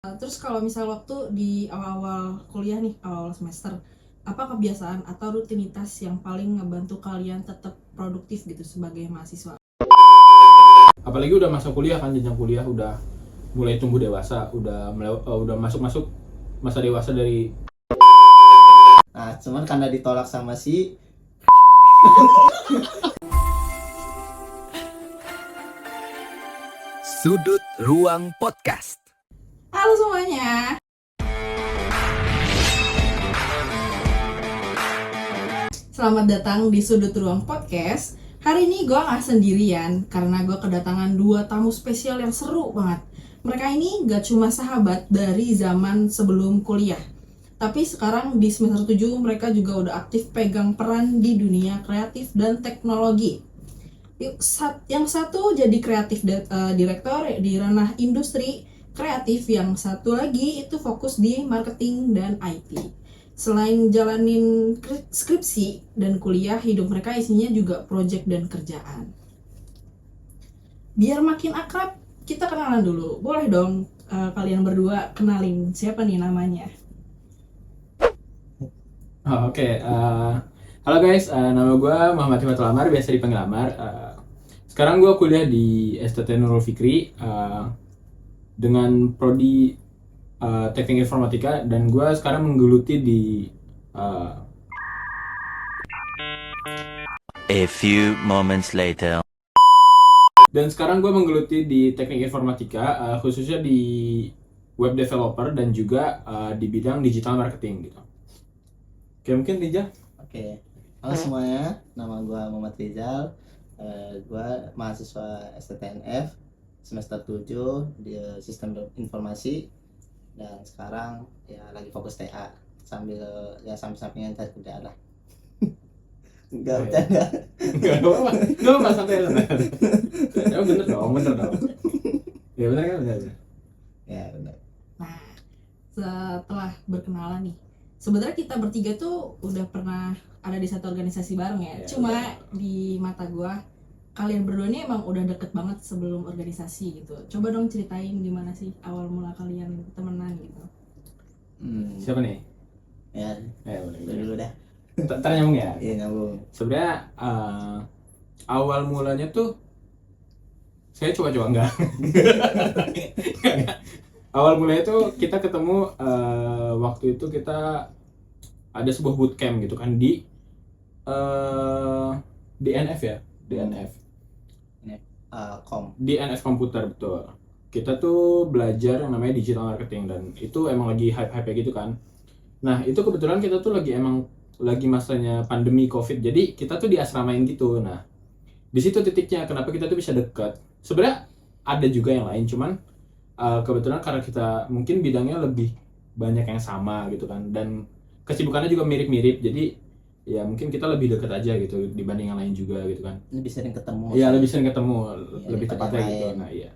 Terus kalau misal waktu di awal-awal kuliah nih, awal semester, apa kebiasaan atau rutinitas yang paling ngebantu kalian tetap produktif gitu sebagai mahasiswa? Apalagi udah masuk kuliah kan, jenjang kuliah udah mulai tumbuh dewasa, udah masuk masa dewasa dari. Nah, cuman karena ditolak sama si Sudut Ruang Podcast. Halo semuanya, selamat datang di Sudut Ruang Podcast. Hari ini gue gak sendirian karena gue kedatangan dua tamu spesial yang seru banget. Mereka ini gak cuma sahabat dari zaman sebelum kuliah, tapi sekarang di semester 7 mereka juga udah aktif pegang peran di dunia kreatif dan teknologi. Yang satu jadi kreatif direktur di ranah industri kreatif, yang satu lagi itu fokus di marketing dan IT. Selain jalanin skripsi dan kuliah, hidup mereka isinya juga project dan kerjaan. Biar makin akrab, kita kenalan dulu. Boleh dong kalian berdua kenalin siapa nih namanya? Oke. Halo guys, nama gue Muhammad Himatul Amar, biasa dipanggil Amar. Sekarang gue kuliah di STT Nurul Fikri dengan prodi teknik informatika, dan gue sekarang menggeluti di A few moments later. teknik informatika, khususnya di web developer dan juga di bidang digital marketing gitu. Oke, mungkin Rija. Oke. Halo semuanya, nama gue Muhammad Rizal. Gue mahasiswa STTNF semester 7 di Sistem Informasi, dan sekarang ya lagi fokus TA sambil ya samping-sampingan cari kerjaan lah. Enggak Oh, iya. bercanda. Gak apa-apa, santai. Ya bener dong. Ya bener kan, bener. Ya benar. Nah, setelah berkenalan nih, sebenarnya kita bertiga tuh udah pernah ada di satu organisasi bareng ya. Ya, Cuma udah. di mata gua, kalian berdua ini emang udah deket banget sebelum organisasi gitu. Coba dong ceritain gimana sih awal mula kalian temenan gitu. Siapa nih? Ya, Boleh. gue dulu dah. Ntar nyambung ya. Iya, nyambung. Sebenarnya awal mulanya tuh saya coba-coba enggak. Awal mulanya tuh kita ketemu waktu itu kita ada sebuah bootcamp gitu kan di DNF ya, DNF. DNF komputer, betul. Kita tuh belajar yang namanya digital marketing, dan itu emang lagi hype-hype gitu kan. Nah, itu kebetulan kita tuh lagi masanya pandemi Covid. Jadi kita tuh diasramain gitu. Nah, di situ titiknya kenapa kita tuh bisa dekat. Sebenarnya ada juga yang lain, cuman kebetulan karena kita mungkin bidangnya lebih banyak yang sama gitu kan, dan kesibukannya juga mirip-mirip. Jadi ya mungkin kita lebih dekat aja gitu dibanding yang lain juga gitu kan. Lebih sering ketemu. Iya, lebih sering ketemu, lebih daripada tepatnya yang gitu. lain. Nah, iya.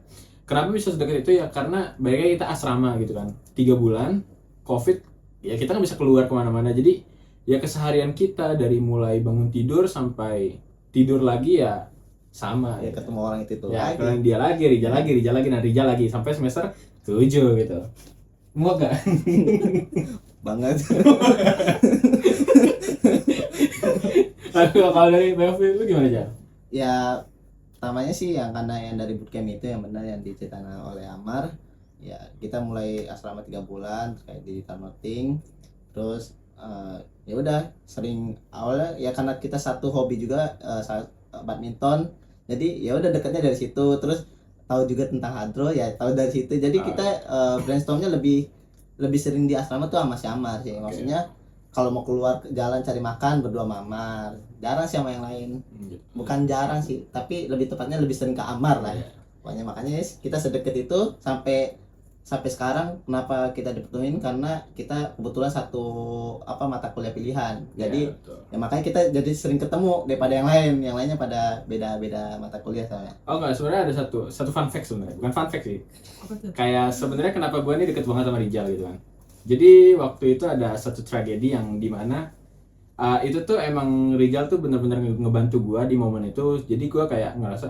Kenapa bisa sedekat itu ya? Karena bayangnya kita asrama gitu kan, 3 bulan Covid, ya kita nggak bisa keluar kemana-mana. Jadi ya keseharian kita dari mulai bangun tidur sampai tidur lagi ya sama. Ya ketemu orang itu Ya, lagi. kalian dia lagi, Rijal lagi, nah Rijal lagi sampai semester 7 gitu. Muak gak? Banget. Kalau dari Melvin itu gimana aja? Ya pertamanya sih karena yang dari bootcamp itu yang benar yang diceritakan oleh Amar. Ya kita mulai asrama 3 bulan terkait digital marketing. Terus ya udah sering awalnya ya karena kita satu hobi juga, badminton. Jadi ya udah dekatnya dari situ. Terus tahu juga tentang hadro ya tahu dari situ. Jadi kita brainstormnya lebih sering di asrama tuh sama si Amar sih. Maksudnya kalau mau keluar ke jalan cari makan berdua sama Amar. Jarang sih sama yang lain. Bukan jarang sih, tapi lebih tepatnya lebih sering ke Amar lah. Iya. Pokoknya makanya kita sedekat itu sampai sekarang. Kenapa kita ditemuin? Karena kita kebetulan satu mata kuliah pilihan. Jadi Ya, betul. ya makanya kita jadi sering ketemu daripada yang lain. Yang lainnya pada beda-beda mata kuliah soalnya. Oh enggak, sebenarnya ada satu fun fact sebenarnya. Bukan fun fact sih. Apa tuh? Kayak sebenarnya kenapa gue nih deket banget sama Rijal gitu kan. Jadi waktu itu ada satu tragedi yang dimana itu tuh emang Rijal tuh bener-bener ngebantu gue di momen itu. Jadi gue kayak ngerasa,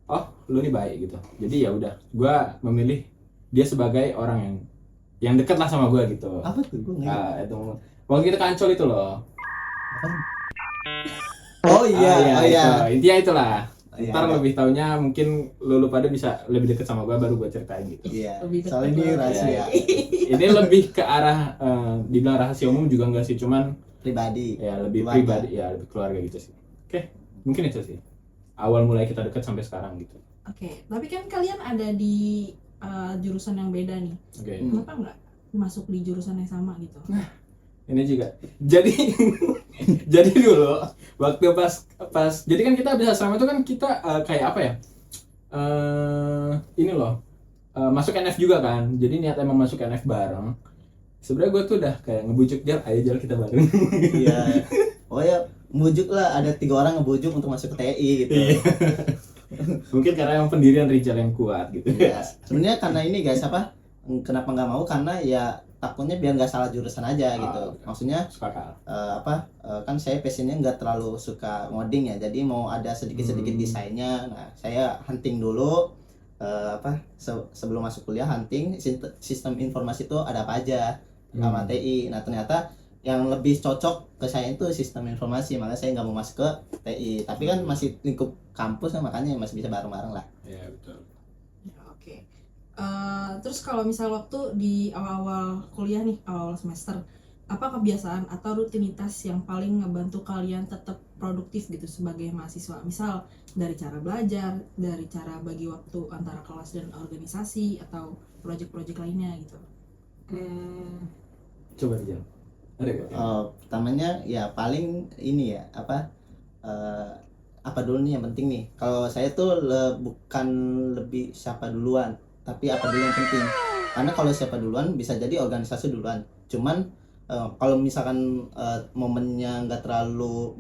oh lu nih baik gitu. Jadi ya udah, gue memilih dia sebagai orang yang yang deket lah sama gue gitu. Apa tuh? Gue nggak ingat. Itu waktu kita kancol itu loh. Oh iya, oh iya. Itu. Intinya itulah. Iya, Ntar ada. lebih taunya mungkin lu pada bisa lebih deket sama gue baru gue ceritain gitu. Iya. Lebih deket Soalnya ini banget. rahasia Ini lebih ke arah dibilang rahasia umum juga enggak sih, cuman pribadi. ya lebih Keluarga. pribadi, ya lebih keluarga gitu sih. Oke, mungkin itu sih. Awal mulai kita dekat sampai sekarang gitu. Oke, tapi kan kalian ada di jurusan yang beda nih. Oke. Kenapa nggak masuk di jurusan yang sama gitu? Ini juga. Jadi jadi dulu waktu pas jadi kan kita habis asrama itu kan kita kayak apa ya? Ini loh. Masuk NF juga kan. Jadi niat emang masuk NF bareng. Sebenarnya gue tuh udah kayak ngebujuk ayo Jal kita bareng. Iya. Pokoknya ngebujuk lah, ada 3 orang ngebujuk untuk masuk ke TI gitu. Iya. Mungkin karena emang pendirian Rijal yang kuat gitu. Iya. Sebenarnya karena ini guys apa? Kenapa nggak mau? Karena ya takutnya biar nggak salah jurusan aja gitu. Maksudnya Sepakat. kan saya passionnya nggak terlalu suka ngoding ya, jadi mau ada sedikit desainnya. Nah saya hunting dulu sebelum masuk kuliah, hunting sistem informasi itu ada apa aja sama TI. Nah ternyata yang lebih cocok ke saya itu sistem informasi, makanya saya nggak mau masuk ke TI, tapi kan masih lingkup kampus kan, makanya masih bisa bareng-bareng lah. Iya betul. Ya, oke. Terus kalau misal waktu di awal-awal kuliah nih, awal semester, apa kebiasaan atau rutinitas yang paling ngebantu kalian tetap produktif gitu sebagai mahasiswa? Misal dari cara belajar, dari cara bagi waktu antara kelas dan organisasi, atau proyek-proyek lainnya gitu. Coba Rijal. Ada gak? Pertamanya ya paling ini ya apa dulu nih yang penting nih. Kalau saya tuh bukan lebih siapa duluan, tapi apa dulu yang penting. Karena kalau siapa duluan bisa jadi organisasi duluan. Cuman kalau misalkan momennya nggak terlalu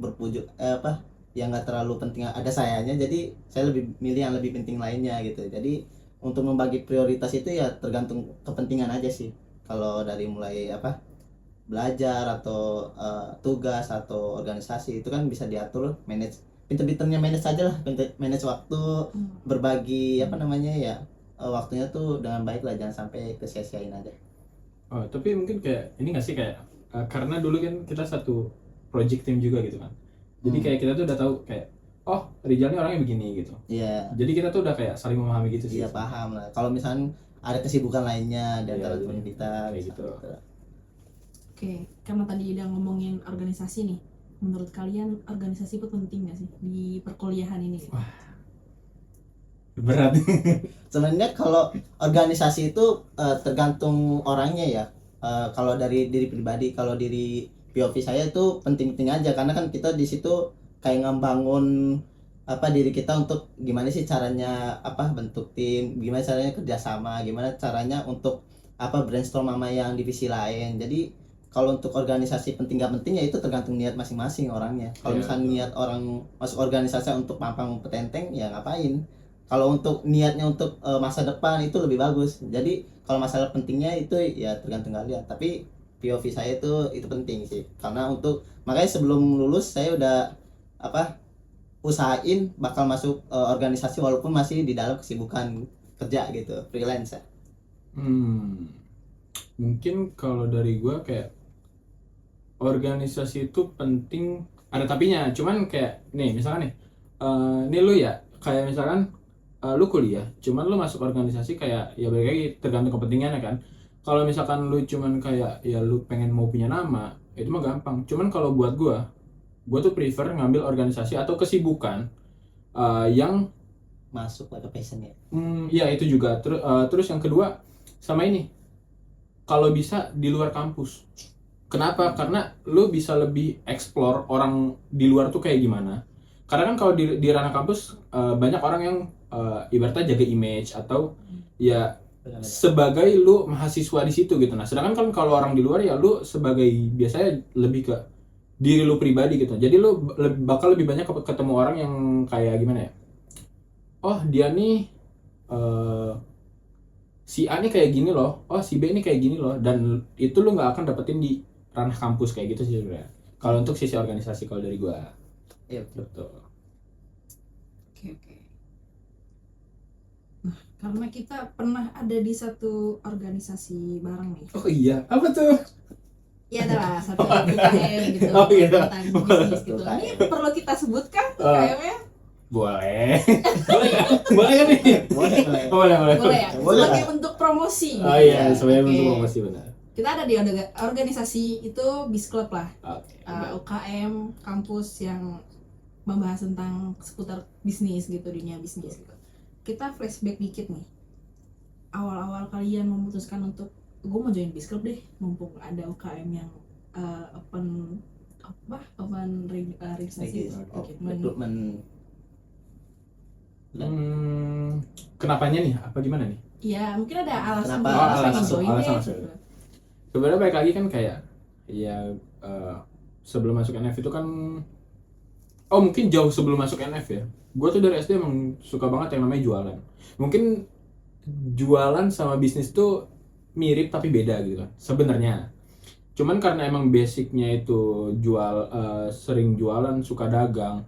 yang nggak terlalu penting ada sayanya, jadi saya lebih milih yang lebih penting lainnya gitu. Jadi untuk membagi prioritas itu ya tergantung kepentingan aja sih. Kalau dari mulai belajar atau tugas atau organisasi itu kan bisa diatur, pinter-pinternya manage aja lah, manage waktu, berbagi waktunya tuh dengan baik lah, jangan sampai kesia-siain aja. Oh, tapi mungkin kayak ini nggak sih kayak karena dulu kan kita satu project team juga gitu kan. Jadi kayak kita tuh udah tahu kayak Rijal ini orangnya begini gitu. Iya. Jadi kita tuh udah kayak saling memahami gitu sih. Iya, paham lah. Kalau misalnya ada kesibukan lainnya di antara teman kita kayak gitu. Oke, karena tadi udah ngomongin organisasi nih, menurut kalian organisasi itu penting nggak sih di perkuliahan ini? Wah, berat. Sebenarnya kalau organisasi itu tergantung orangnya ya. Kalau dari diri pribadi, kalau diri POV saya itu penting-penting aja, karena kan kita di situ kayak ngebangun diri kita untuk gimana sih caranya bentuk tim, gimana caranya kerjasama, gimana caranya untuk brainstorm sama yang divisi lain. Jadi kalau untuk organisasi penting gak penting ya itu tergantung niat masing-masing orangnya. Kalau misalnya niat orang masuk organisasi untuk pampang petenteng ya ngapain. Kalau untuk niatnya untuk masa depan itu lebih bagus. Jadi kalau masalah pentingnya itu ya tergantung kalian. Tapi POV saya itu penting sih. Karena makanya sebelum lulus saya udah usahain bakal masuk organisasi walaupun masih di dalam kesibukan kerja gitu, freelance ya. Mungkin kalau dari gua kayak organisasi itu penting, ada tapinya. Cuman kayak nih misalkan nih nih lu ya kayak misalkan lu kuliah cuman lu masuk organisasi kayak ya balik lagi tergantung kepentingannya kan. Kalau misalkan lu cuman kayak ya lu pengen mau punya nama itu mah gampang. Cuman kalau buat gua tuh prefer ngambil organisasi atau kesibukan yang Masuk ke passion ya. Ya itu juga. Terus yang kedua sama ini, kalau bisa di luar kampus. Kenapa? Karena lu bisa lebih explore orang di luar tuh kayak gimana. Karena kan kalau di ranah kampus banyak orang yang ibaratnya jaga image atau ya sebagai lu mahasiswa di situ gitu. Nah, sedangkan kan kalau orang di luar ya lu sebagai biasanya lebih ke diri lu pribadi gitu. Jadi lu bakal lebih banyak ketemu orang yang kayak gimana ya? Oh, dia nih si A nih kayak gini loh. Oh, si B nih kayak gini loh. Dan itu lu nggak akan dapetin di ranah kampus kayak gitu sih sebenarnya. Kalau untuk sisi organisasi kalau dari gua. Iya, Betul. Oke. Karena kita pernah ada di satu organisasi bareng nih. Oh iya, apa tuh? Ya adalah satu UKM gitu. Oh, iya. Tentang bisnis gitu. Ini perlu kita sebutkan UKM-nya? Boleh. Boleh nggak? Boleh kan nih? Boleh. Boleh, boleh. Boleh ya? Boleh Sebagai lah. bentuk promosi. Oh iya, Ya, sebenarnya oke. untuk promosi benar. Kita ada di organisasi itu Bisklub lah. Oke. UKM kampus yang membahas tentang seputar bisnis gitu, dunia bisnis gitu. Kita flashback dikit nih. Awal-awal kalian memutuskan untuk gue mau join Bisklub deh, mumpung ada UKM yang open registrasi Rekrutmen. Kenapanya nih? Apa gimana nih? ya mungkin ada alasan Kenapa? kenapa Oh, pengen alasan, join alasan, deh alasan. gitu. Sebenarnya balik lagi kan kayak ya sebelum masuk NF itu kan mungkin jauh sebelum masuk NF ya. Gue tuh dari SD emang suka banget yang namanya jualan. Mungkin jualan sama bisnis tuh mirip tapi beda gitu kan sebenarnya. Cuman karena emang basicnya itu sering jualan, suka dagang,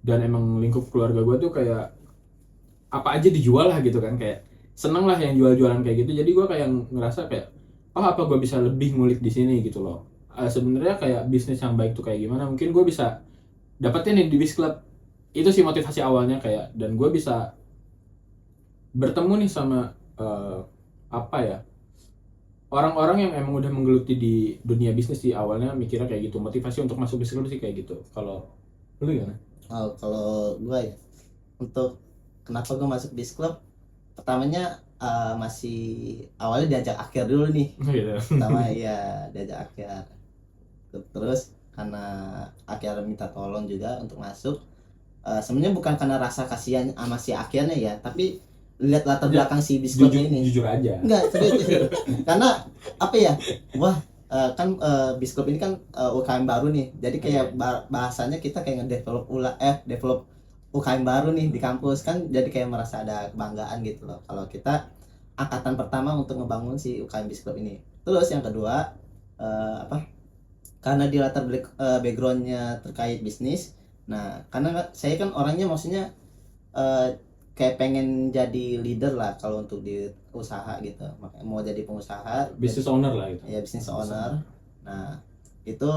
dan emang lingkup keluarga gue tuh kayak apa aja dijual lah gitu kan, kayak seneng lah yang jual-jualan kayak gitu. Jadi gue kayak ngerasa kayak apa gue bisa lebih ngulik di sini gitu loh. Sebenarnya kayak bisnis yang baik tuh kayak gimana, mungkin gue bisa dapetin nih di Bisklub. Itu sih motivasi awalnya kayak, dan gue bisa bertemu nih sama orang-orang yang emang udah menggeluti di dunia bisnis. Di awalnya mikirnya kayak gitu, motivasi untuk masuk Bisklub sih kayak gitu. Kalau lu gimana? Oh, kalau gue ya, untuk kenapa gue masuk Bisklub, pertamanya masih awalnya diajak akhir dulu nih. Gitu. Pertama ya diajak akhir. Terus karena akhir minta tolong juga untuk masuk. Sebenarnya bukan karena rasa kasihan sama si akhirnya ya, tapi lihat latar belakang si Bisklub ini. Jujur aja. Enggak, serius. Karena apa ya? Wah, kan Bisklub ini kan UKM baru nih. Jadi kayak bahasanya kita kayak develop UKM baru nih di kampus kan, jadi kayak merasa ada kebanggaan gitu loh kalau kita angkatan pertama untuk ngebangun si UKM Bisklub ini. Terus yang kedua karena di latar backgroundnya terkait bisnis. Nah, karena saya kan orangnya maksudnya kayak pengen jadi leader lah kalau untuk di usaha gitu, makanya mau jadi pengusaha, Business owner lah gitu. ya business owner. Nah itu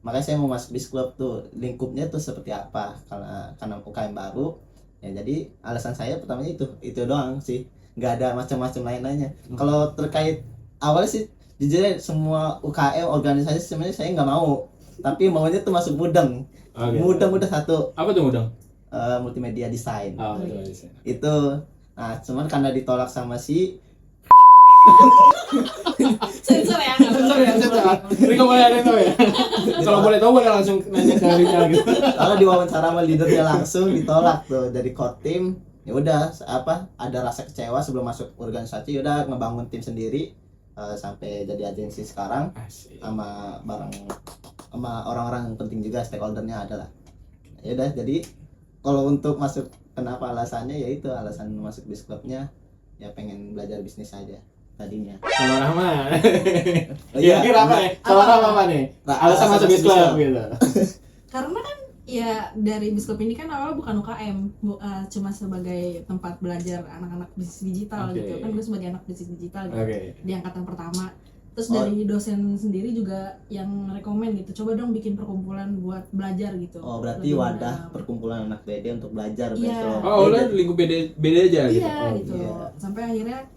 makanya saya mau masuk Bisklub tuh, lingkupnya tuh seperti apa, karena UKM baru ya. Jadi alasan saya pertamanya itu doang sih, nggak ada macam-macam lain-lainnya. Kalau terkait awalnya sih jujur semua UKM organisasi sebenarnya saya nggak mau, tapi maunya tuh masuk Mudeng. Mudeng udah satu, Apa tuh Mudeng? multimedia design. Itu. Itu nah cuman karena ditolak sama si Sensor ya, Sensor ya. Riko boleh ada tahu ya. Kalau boleh tahu boleh langsung nanya ke Rika gitu. karena diwawancara sama leadernya langsung ditolak tuh dari core team. Ya udah ada rasa kecewa sebelum masuk organisasi, udah ngebangun tim sendiri sampai jadi agensi sekarang Asik. sama orang-orang yang penting juga, stakeholdernya adalah. Ya udah, jadi kalau untuk masuk, kenapa alasannya, ya itu alasan masuk Bisklubnya ya pengen belajar bisnis aja tadinya. Sama Rahma. Oh, iya. Kira-kira apa nih? Sama Rahma apa nih? Alasan masuk Bisklub gitu. Karena kan ya dari Bisklub ini kan awalnya bukan UKM, cuma sebagai tempat belajar anak-anak bisnis digital Oke. gitu kan. Gue sebagai anak bisnis digital gitu, Oke. di angkatan pertama. Terus dari dosen sendiri juga yang rekomen gitu, coba dong bikin perkumpulan buat belajar gitu. Oh berarti Lebih wadah mendalam. perkumpulan anak BD untuk belajar Iya. besok. Oh, udah lingkup beda aja gitu. Iya Oh, gitu. iya. Sampai akhirnya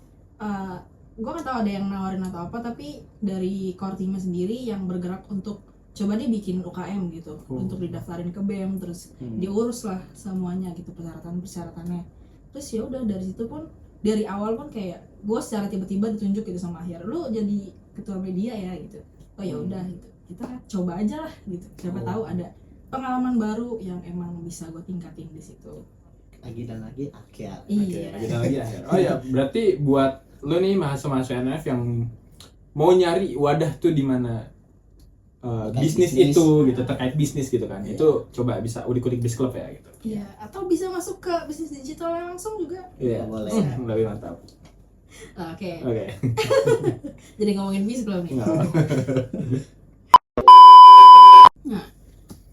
gue nggak tahu ada yang nawarin atau apa, tapi dari core teamnya sendiri yang bergerak untuk coba deh bikin UKM gitu, untuk didaftarin ke BEM, terus diurus lah semuanya gitu, persyaratannya. Terus ya udah dari situ pun, dari awal pun kayak gue secara tiba-tiba ditunjuk gitu sama Akhir, lu jadi ketua media ya gitu. Oh ya udah gitu, kita coba aja lah gitu, siapa tahu ada pengalaman baru yang emang bisa gue tingkatin di situ. Lagi dan lagi akhir. Iya. Lagi akhir. Oh ya, berarti buat lu nih mahasiswa NF yang mau nyari wadah tuh di mana bisnis itu gitu, terkait bisnis gitu kan. Itu coba bisa udik-udik Bisklub ya gitu. Iya, atau bisa masuk ke bisnis digital langsung juga. Iya, boleh. Lebih mantap. Oke. Oke. Jadi ngomongin Bisklub nih. Nah,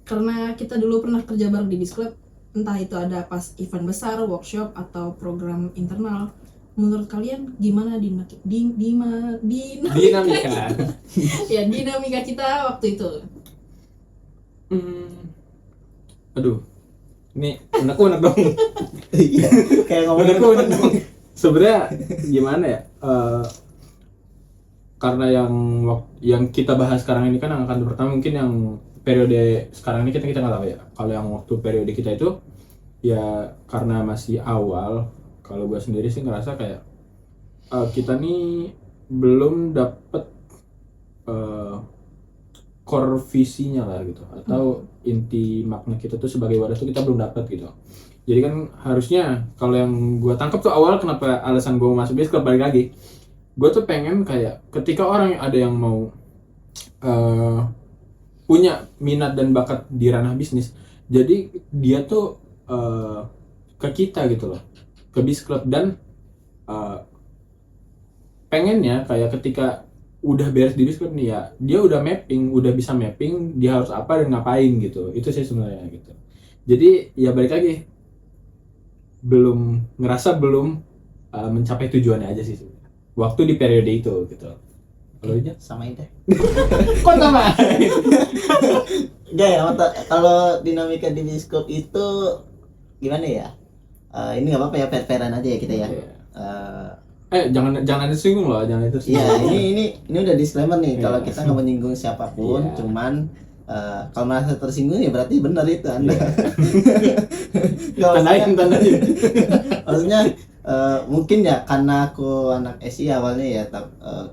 karena kita dulu pernah kerja bareng di Bisklub, entah itu ada pas event besar, workshop atau program internal. Menurut kalian gimana Dinamika. ya dinamika kita waktu itu? Aduh, ini unek-unek dong. Iya, kayak ngomongin Unek-unek dong. Sebenarnya gimana ya? Karena yang kita bahas sekarang ini kan angkatan pertama, mungkin yang periode sekarang ini kita nggak tahu ya. Kalau yang waktu periode kita itu ya karena masih awal, kalau gue sendiri sih ngerasa kayak kita nih belum dapet core visinya lah gitu, atau inti makna kita tuh sebagai wadah tuh kita belum dapat gitu. Jadi kan harusnya kalau yang gue tangkap tuh awal kenapa alasan gue masuk bisnis, balik lagi gue tuh pengen kayak ketika orang yang ada yang mau punya minat dan bakat di ranah bisnis, jadi dia tuh ke kita gitu loh, ke Biz Club, dan pengennya kayak ketika udah beres di Biz Club nih ya, dia udah bisa mapping dia harus apa dan ngapain gitu. Itu sih sebenarnya gitu. Jadi ya balik lagi, belum mencapai tujuannya aja sih sebenarnya. Waktu di periode itu gitu. Kalau aja samain deh. kok sama? Enggak ya, kalau dinamika di Biskop itu gimana ya? Ini nggak apa-apa ya, fair-fairan aja ya kita ya. Jangan disinggung loh, jangan itu. Iya, ini udah disclaimer nih, kalau kita nggak menyinggung siapapun, Iya. cuman kalau merasa tersinggung ya berarti benar itu Anda. Nggak, Tandain. maksudnya mungkin ya karena aku anak SI awalnya ya,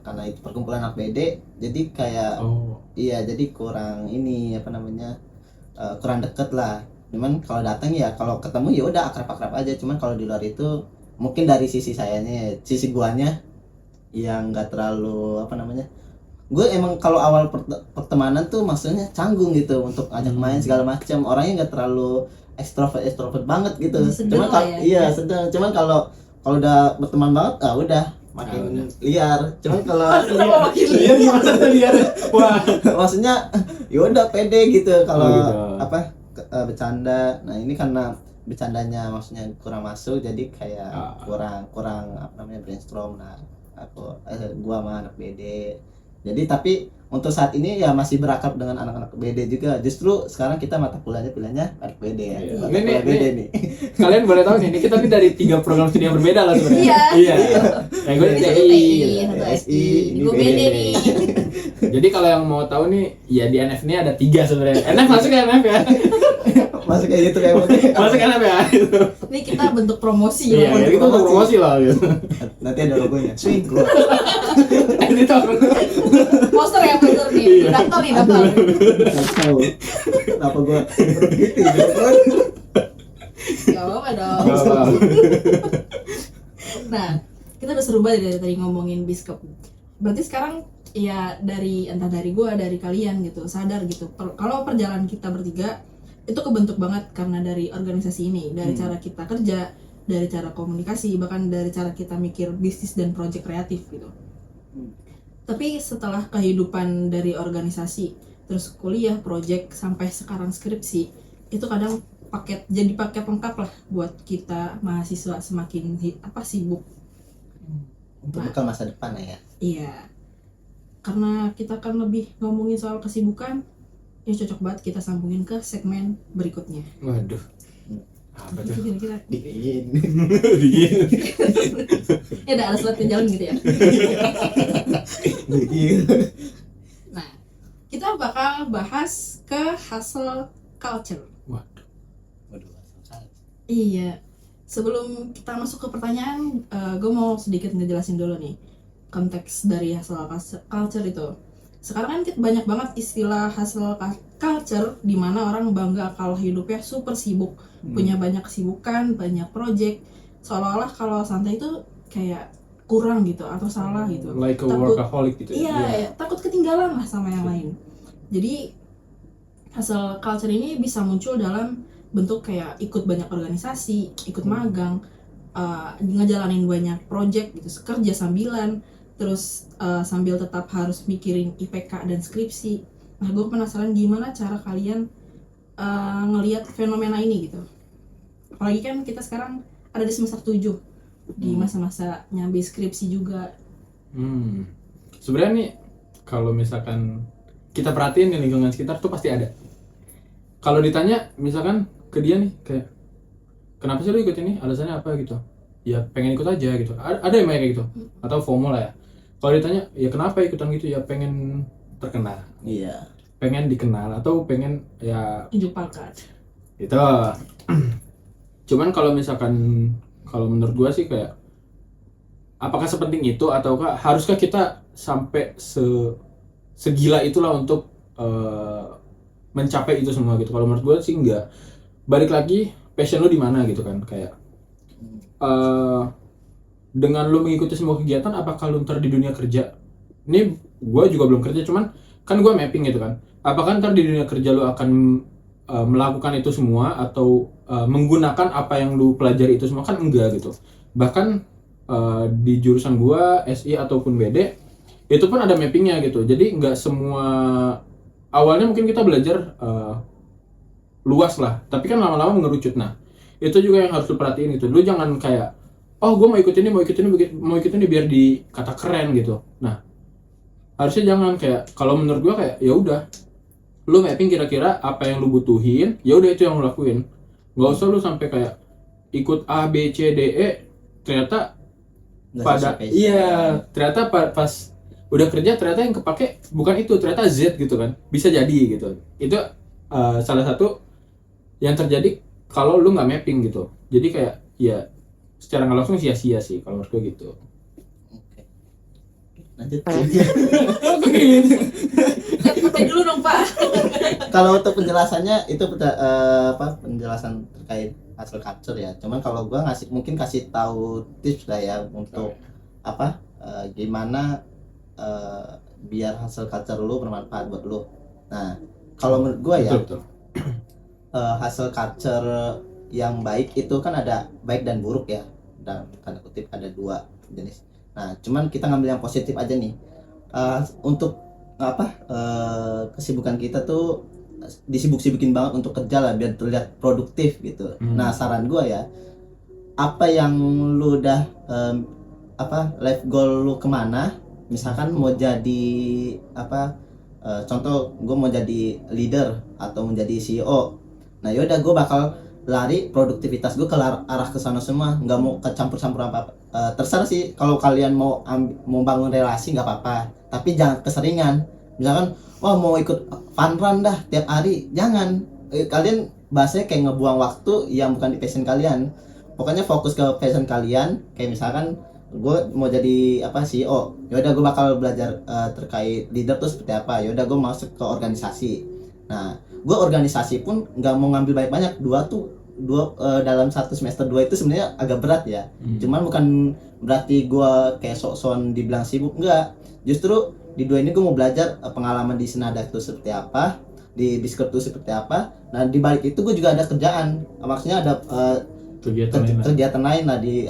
karena itu perkumpulan anak BD, jadi kayak iya, jadi kurang ini apa namanya, kurang deket lah. Cuman kalau datang ya, kalau ketemu ya udah akrab-akrab aja. Cuman kalau di luar itu mungkin dari sisi sayanya, sisi guanya yang nggak terlalu apa namanya, gue emang kalau awal pertemanan tuh maksudnya canggung gitu untuk ajak main segala macam, orangnya nggak terlalu ekstrovert banget gitu. Sedang Cuman lah ya. iya sedang. Cuman kalau udah berteman banget, udah makin liar. Cuman kalau Liar gimana tuh liar? Wah. maksudnya ya udah pede gitu kalau gitu. bercanda. Nah ini karena bercandanya maksudnya kurang masuk, jadi kayak kurang apa namanya, brainstorm. Nah gua sama anak BD, jadi tapi untuk saat ini ya masih berakrab dengan anak-anak BD juga. Justru sekarang kita mata kuliahnya pilihnya anak BD ya. Iya. Mata kuliah BD nih. Kalian boleh tahu nih, ini kita nih dari 3 program studi yang berbeda lah sebenarnya. Iya. Yang gue Ini TI. satu TI, satu SI, SI, ini gue BD. beda nih. Jadi kalau yang mau tahu nih, ya di NF ini ada 3 sebenarnya. NF masuk ya NF ya. Masuk kayak gitu kayak Masuk NF ya. Ini kita bentuk promosi Iya, loh. ya, kita untuk promosi lah gitu. nanti ada logonya. Swing keluar. Editor. Poster ya, poster nih. Daftar nih, daftar. Nggak tahu. Kenapa gua gitu ya? Gak apa-apa dong. Nah, kita udah seru banget dari tadi ngomongin Biskop. Berarti sekarang ya entah dari gua, dari kalian gitu, sadar gitu. Kalau perjalanan kita bertiga itu kebentuk banget karena dari organisasi ini, dari cara kita kerja, dari cara komunikasi, bahkan dari cara kita mikir bisnis dan proyek kreatif gitu. Tapi setelah kehidupan dari organisasi, terus kuliah, proyek, sampai sekarang skripsi, itu kadang jadi paket lengkap lah buat kita mahasiswa semakin sibuk. Untuk bekal masa depan ya. Iya, karena kita kan lebih ngomongin soal kesibukan, ya cocok banget kita sambungin ke segmen berikutnya. Waduh. Apa tuh? Kira-kira Dingin. ya ada alas-alasnya jalan gitu ya. Dingin. Nah, kita bakal bahas ke hustle culture. Waduh. Waduh, salah. Iya, sebelum kita masuk ke pertanyaan, gue mau sedikit ngejelasin dulu nih konteks dari hustle culture itu. Sekarang kan banyak banget istilah hustle culture di mana orang bangga kalau hidupnya super sibuk, punya banyak kesibukan, banyak project, seolah-olah kalau santai itu kayak kurang gitu atau salah gitu. Like a workaholic gitu ya. Iya, takut ketinggalan lah sama yang lain. Jadi hustle culture ini bisa muncul dalam bentuk kayak ikut banyak organisasi, ikut magang, ngejalanin banyak project gitu, kerja sambilan, terus sambil tetap harus mikirin IPK dan skripsi. Nah, gue penasaran gimana cara kalian ngelihat fenomena ini gitu. Apalagi kan kita sekarang ada di semester 7 di masa-masa nyambi skripsi juga. Sebenarnya nih kalau misalkan kita perhatiin di lingkungan sekitar tuh pasti ada. Kalau ditanya misalkan ke dia nih kayak kenapa sih lu ikut ini? Alasannya apa gitu? Ya pengen ikut aja gitu. Ada yang kayak gitu. Atau FOMO lah ya. Kalau ditanya ya kenapa ikutan gitu? Ya pengen terkenal. Iya. Pengen dikenal atau pengen ya Tunjuk bakat. itu. Cuman kalau misalkan kalau menurut gua sih kayak apakah sepenting itu ataukah haruskah kita sampai segila itulah untuk mencapai itu semua gitu. Kalau menurut gua sih enggak. Balik lagi passion lu di mana gitu kan kayak dengan lu mengikuti semua kegiatan apakah lu ntar di dunia kerja ini gua juga belum kerja cuman kan gua mapping gitu kan apakah ntar di dunia kerja lu akan melakukan itu semua atau menggunakan apa yang lu pelajari itu semua kan enggak gitu. Bahkan di jurusan gua SI ataupun BD itu pun ada mappingnya gitu. Jadi nggak semua awalnya mungkin kita belajar luas lah, tapi kan lama-lama mengerucut. Nah, itu juga yang harus lu perhatiin gitu. Lu jangan kayak oh gua mau ikut ini biar dikata keren gitu. Nah, harusnya jangan kayak kalau menurut gua kayak ya udah lu mapping kira-kira apa yang lu butuhin, ya udah itu yang lu lakuin. Nggak usah lu sampai kayak ikut A B C D E ternyata Nggak sesuai ternyata pas udah kerja ternyata yang kepake bukan itu, ternyata Z gitu kan. Bisa jadi gitu. Itu salah satu yang terjadi kalau lu nggak mapping gitu. Jadi kayak ya secara nggak langsung sia-sia sih kalau menurut gue gitu. Oke. Lanjut. Sampai dulu dong Pak. Kalau untuk penjelasannya itu penjelasan terkait hustle culture ya. Cuman kalau gua mungkin kasih tahu tips lah ya untuk gimana biar hustle culture lu bermanfaat buat lu. Nah, kalau menurut gua ya Betul. hustle culture yang baik itu kan ada baik dan buruk ya. Dan tanda kutip ada dua jenis. Nah, cuman kita ngambil yang positif aja nih. Untuk kesibukan kita tuh disibuk-sibukin banget untuk kerja lah biar terlihat produktif gitu. Nah, saran gue ya, apa yang lu udah life goal lu kemana? Misalkan mau jadi contoh gue mau jadi leader atau menjadi CEO. Nah, yaudah gue bakal lari produktivitas gue ke arah ke sana semua, nggak mau kecampur-campur apa-apa. Terserah sih kalau kalian mau bangun relasi nggak apa-apa, tapi jangan keseringan. Misalkan mau ikut fun run dah tiap hari, jangan. Kalian bahasanya kayak ngebuang waktu yang bukan di passion kalian. Pokoknya fokus ke passion kalian. Kayak misalkan gue mau jadi CEO, yaudah gue bakal belajar terkait leader tuh seperti apa. Yaudah gue masuk ke organisasi. Nah, gue organisasi pun nggak mau ngambil banyak-banyak. Dalam satu semester 2 itu sebenarnya agak berat ya. Cuman bukan berarti gue kayak sok-sokan dibilang sibuk, enggak. Justru di 2 ini gue mau belajar pengalaman di Senada itu seperti apa, di Biskop itu seperti apa. Nah, di balik itu gue juga ada kerjaan. Maksudnya ada kegiatan lain lah di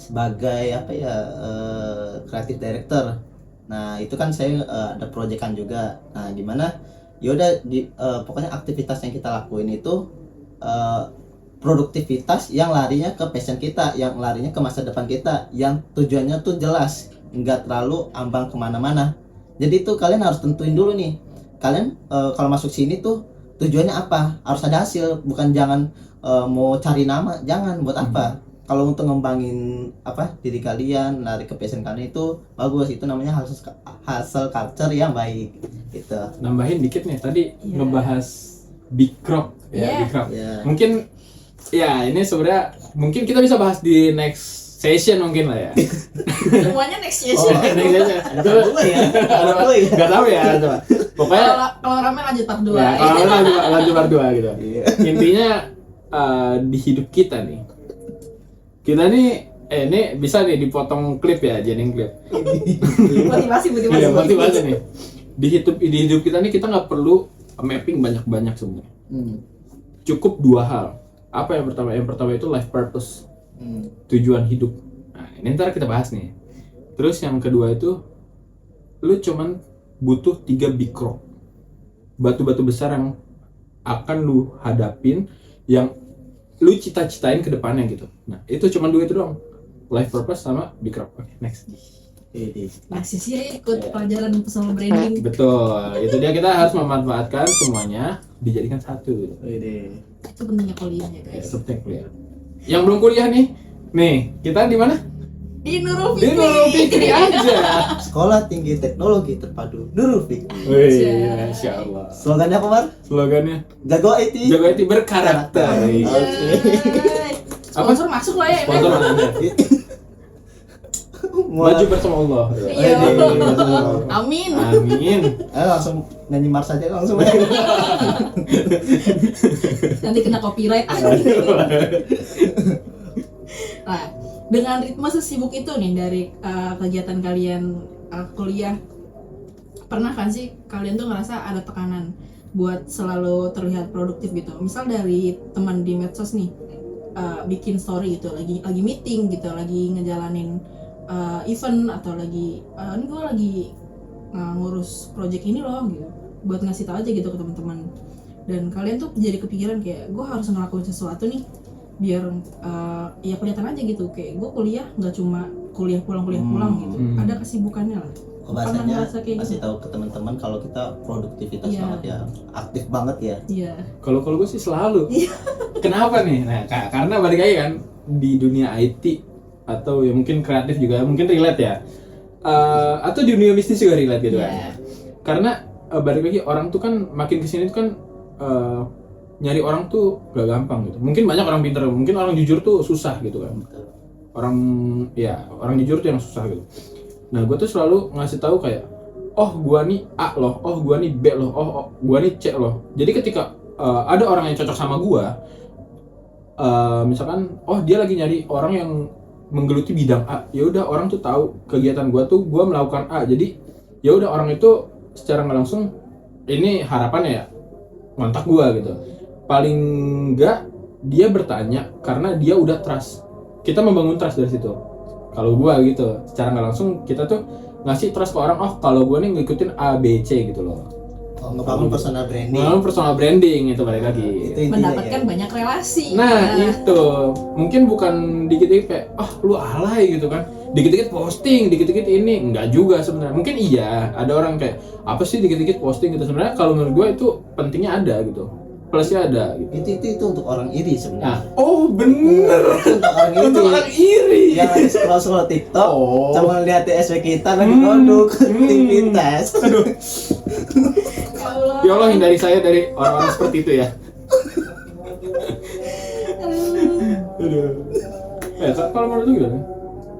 sebagai creative director. Nah, itu kan saya ada proyekan juga. Nah, gimana? Yaudah pokoknya aktivitas yang kita lakuin itu produktivitas yang larinya ke passion kita, yang larinya ke masa depan kita, yang tujuannya tuh jelas, nggak terlalu ambang kemana-mana. Jadi tuh kalian harus tentuin dulu nih, kalian kalau masuk sini tuh tujuannya apa, harus ada hasil, bukan jangan mau cari nama, jangan buat apa. Kalau untuk ngembangin diri kalian, lari ke passion kalian itu bagus, itu namanya hustle culture yang baik gitu. Nambahin dikit nih, tadi ngebahas Big Rock ya, Big Rock. Mungkin ya ini sebenarnya mungkin kita bisa bahas di next session mungkin lah ya. Semuanya next session. Next session. Ada apa ya? Enggak tahu ya, coba. Pokoknya kalau rame lanjut part 2. Ya, kalau lanjut part 2 gitu. Intinya di hidup kita nih. Kita nih ini bisa nih dipotong klip ya, jadiin klip. Motivasi. Iya, motivasi nih. Di hidup kita nih kita nggak perlu mapping banyak-banyak sebenarnya. Cukup 2 hal. Apa yang pertama? Yang pertama itu life purpose. Tujuan hidup. Nah, ini ntar kita bahas nih. Terus yang kedua itu lu cuman butuh 3 big rock. Batu-batu besar yang akan lu hadapin yang lu cita-citain ke depannya gitu. Nah itu cuma dua itu doang, life purpose sama big rock. Oke, next. Masih sih ikut pelajaran personal branding. Betul, itu dia, kita harus memanfaatkan semuanya dijadikan satu gitu. Itu pentingnya kuliahnya guys. Seperti kuliah. Yang belum kuliah nih kita di mana? Di Nurul Di Nurul Fikri aja. Sekolah Tinggi Teknologi Terpadu Nurul Fikri. Wih, Masya Allah. Slogannya apa, Mar? Slogannya Jago IT. jago IT berkarakter. Sponsor masuk lah ya. Sponsor namanya. Maju bersama Allah. Iya. Amin. Amin. Langsung nyanyi Mars aja langsung. Nanti kena copyright. Nah, dengan ritme sesibuk itu nih dari kegiatan kalian kuliah, pernah kan sih kalian tuh ngerasa ada tekanan buat selalu terlihat produktif gitu? Misal dari teman di medsos nih, bikin story gitu, lagi meeting gitu, lagi ngejalanin event atau lagi ini gue lagi ngurus project ini loh gitu, buat ngasih tau aja gitu ke teman-teman. Dan kalian tuh jadi kepikiran kayak gue harus ngelakuin sesuatu nih biar ya kelihatan aja gitu, kayak gue kuliah nggak cuma kuliah pulang gitu, ada kesibukannya lah. Bahasanya kayak kasih gitu? tahu ke teman-teman kalau kita produktivitas Iya. banget ya, aktif banget ya. Iya. Kalau gue sih selalu. Kenapa nih? Nah, karena balik lagi kan di dunia IT atau ya mungkin kreatif juga mungkin relate ya. Atau di dunia bisnis juga relate gitu kan. Iya. Karena balik lagi orang tuh kan makin kesini tuh kan nyari orang tuh gak gampang gitu. Mungkin banyak orang pintar, mungkin orang jujur tuh susah gitu kan. Orang jujur tuh yang susah gitu. Nah, gue tuh selalu ngasih tahu kayak, oh gua nih A loh, oh gua nih B loh, oh gua nih C loh. Jadi ketika ada orang yang cocok sama gua, misalkan, oh dia lagi nyari orang yang menggeluti bidang A, ya udah orang tuh tahu kegiatan gua tuh gua melakukan A. Jadi ya udah orang itu secara nggak langsung ini harapannya ya ngontak gua gitu. Paling enggak dia bertanya karena dia udah trust. Kita membangun trust dari situ. Kalau gua gitu, secara nggak langsung kita tuh ngasih trust ke orang, oh kalau gua nih ngikutin A, B, C gitu loh. Ngebangun personal branding. Membangun personal branding itu balik lagi. Itu intinya Mendapatkan ya. banyak relasi. Nah itu mungkin bukan dikit-dikit kayak, oh lu alay gitu kan, dikit-dikit posting, dikit-dikit ini, enggak juga sebenarnya. Mungkin iya, ada orang kayak apa sih dikit-dikit posting gitu. Sebenarnya kalau menurut gua itu pentingnya ada gitu, plusnya ada gitu. Itu untuk orang iri sebenarnya. Nah, oh bener. Itu untuk orang iri. Untuk orang iri. Yang lagi scroll TikTok, Oh. cuma lihat SW kita lagi produktivitas. Aduh, Ya Allah. ya Allah hindari saya dari orang-orang seperti itu ya. Aduh. Kalau menurut lu gimana?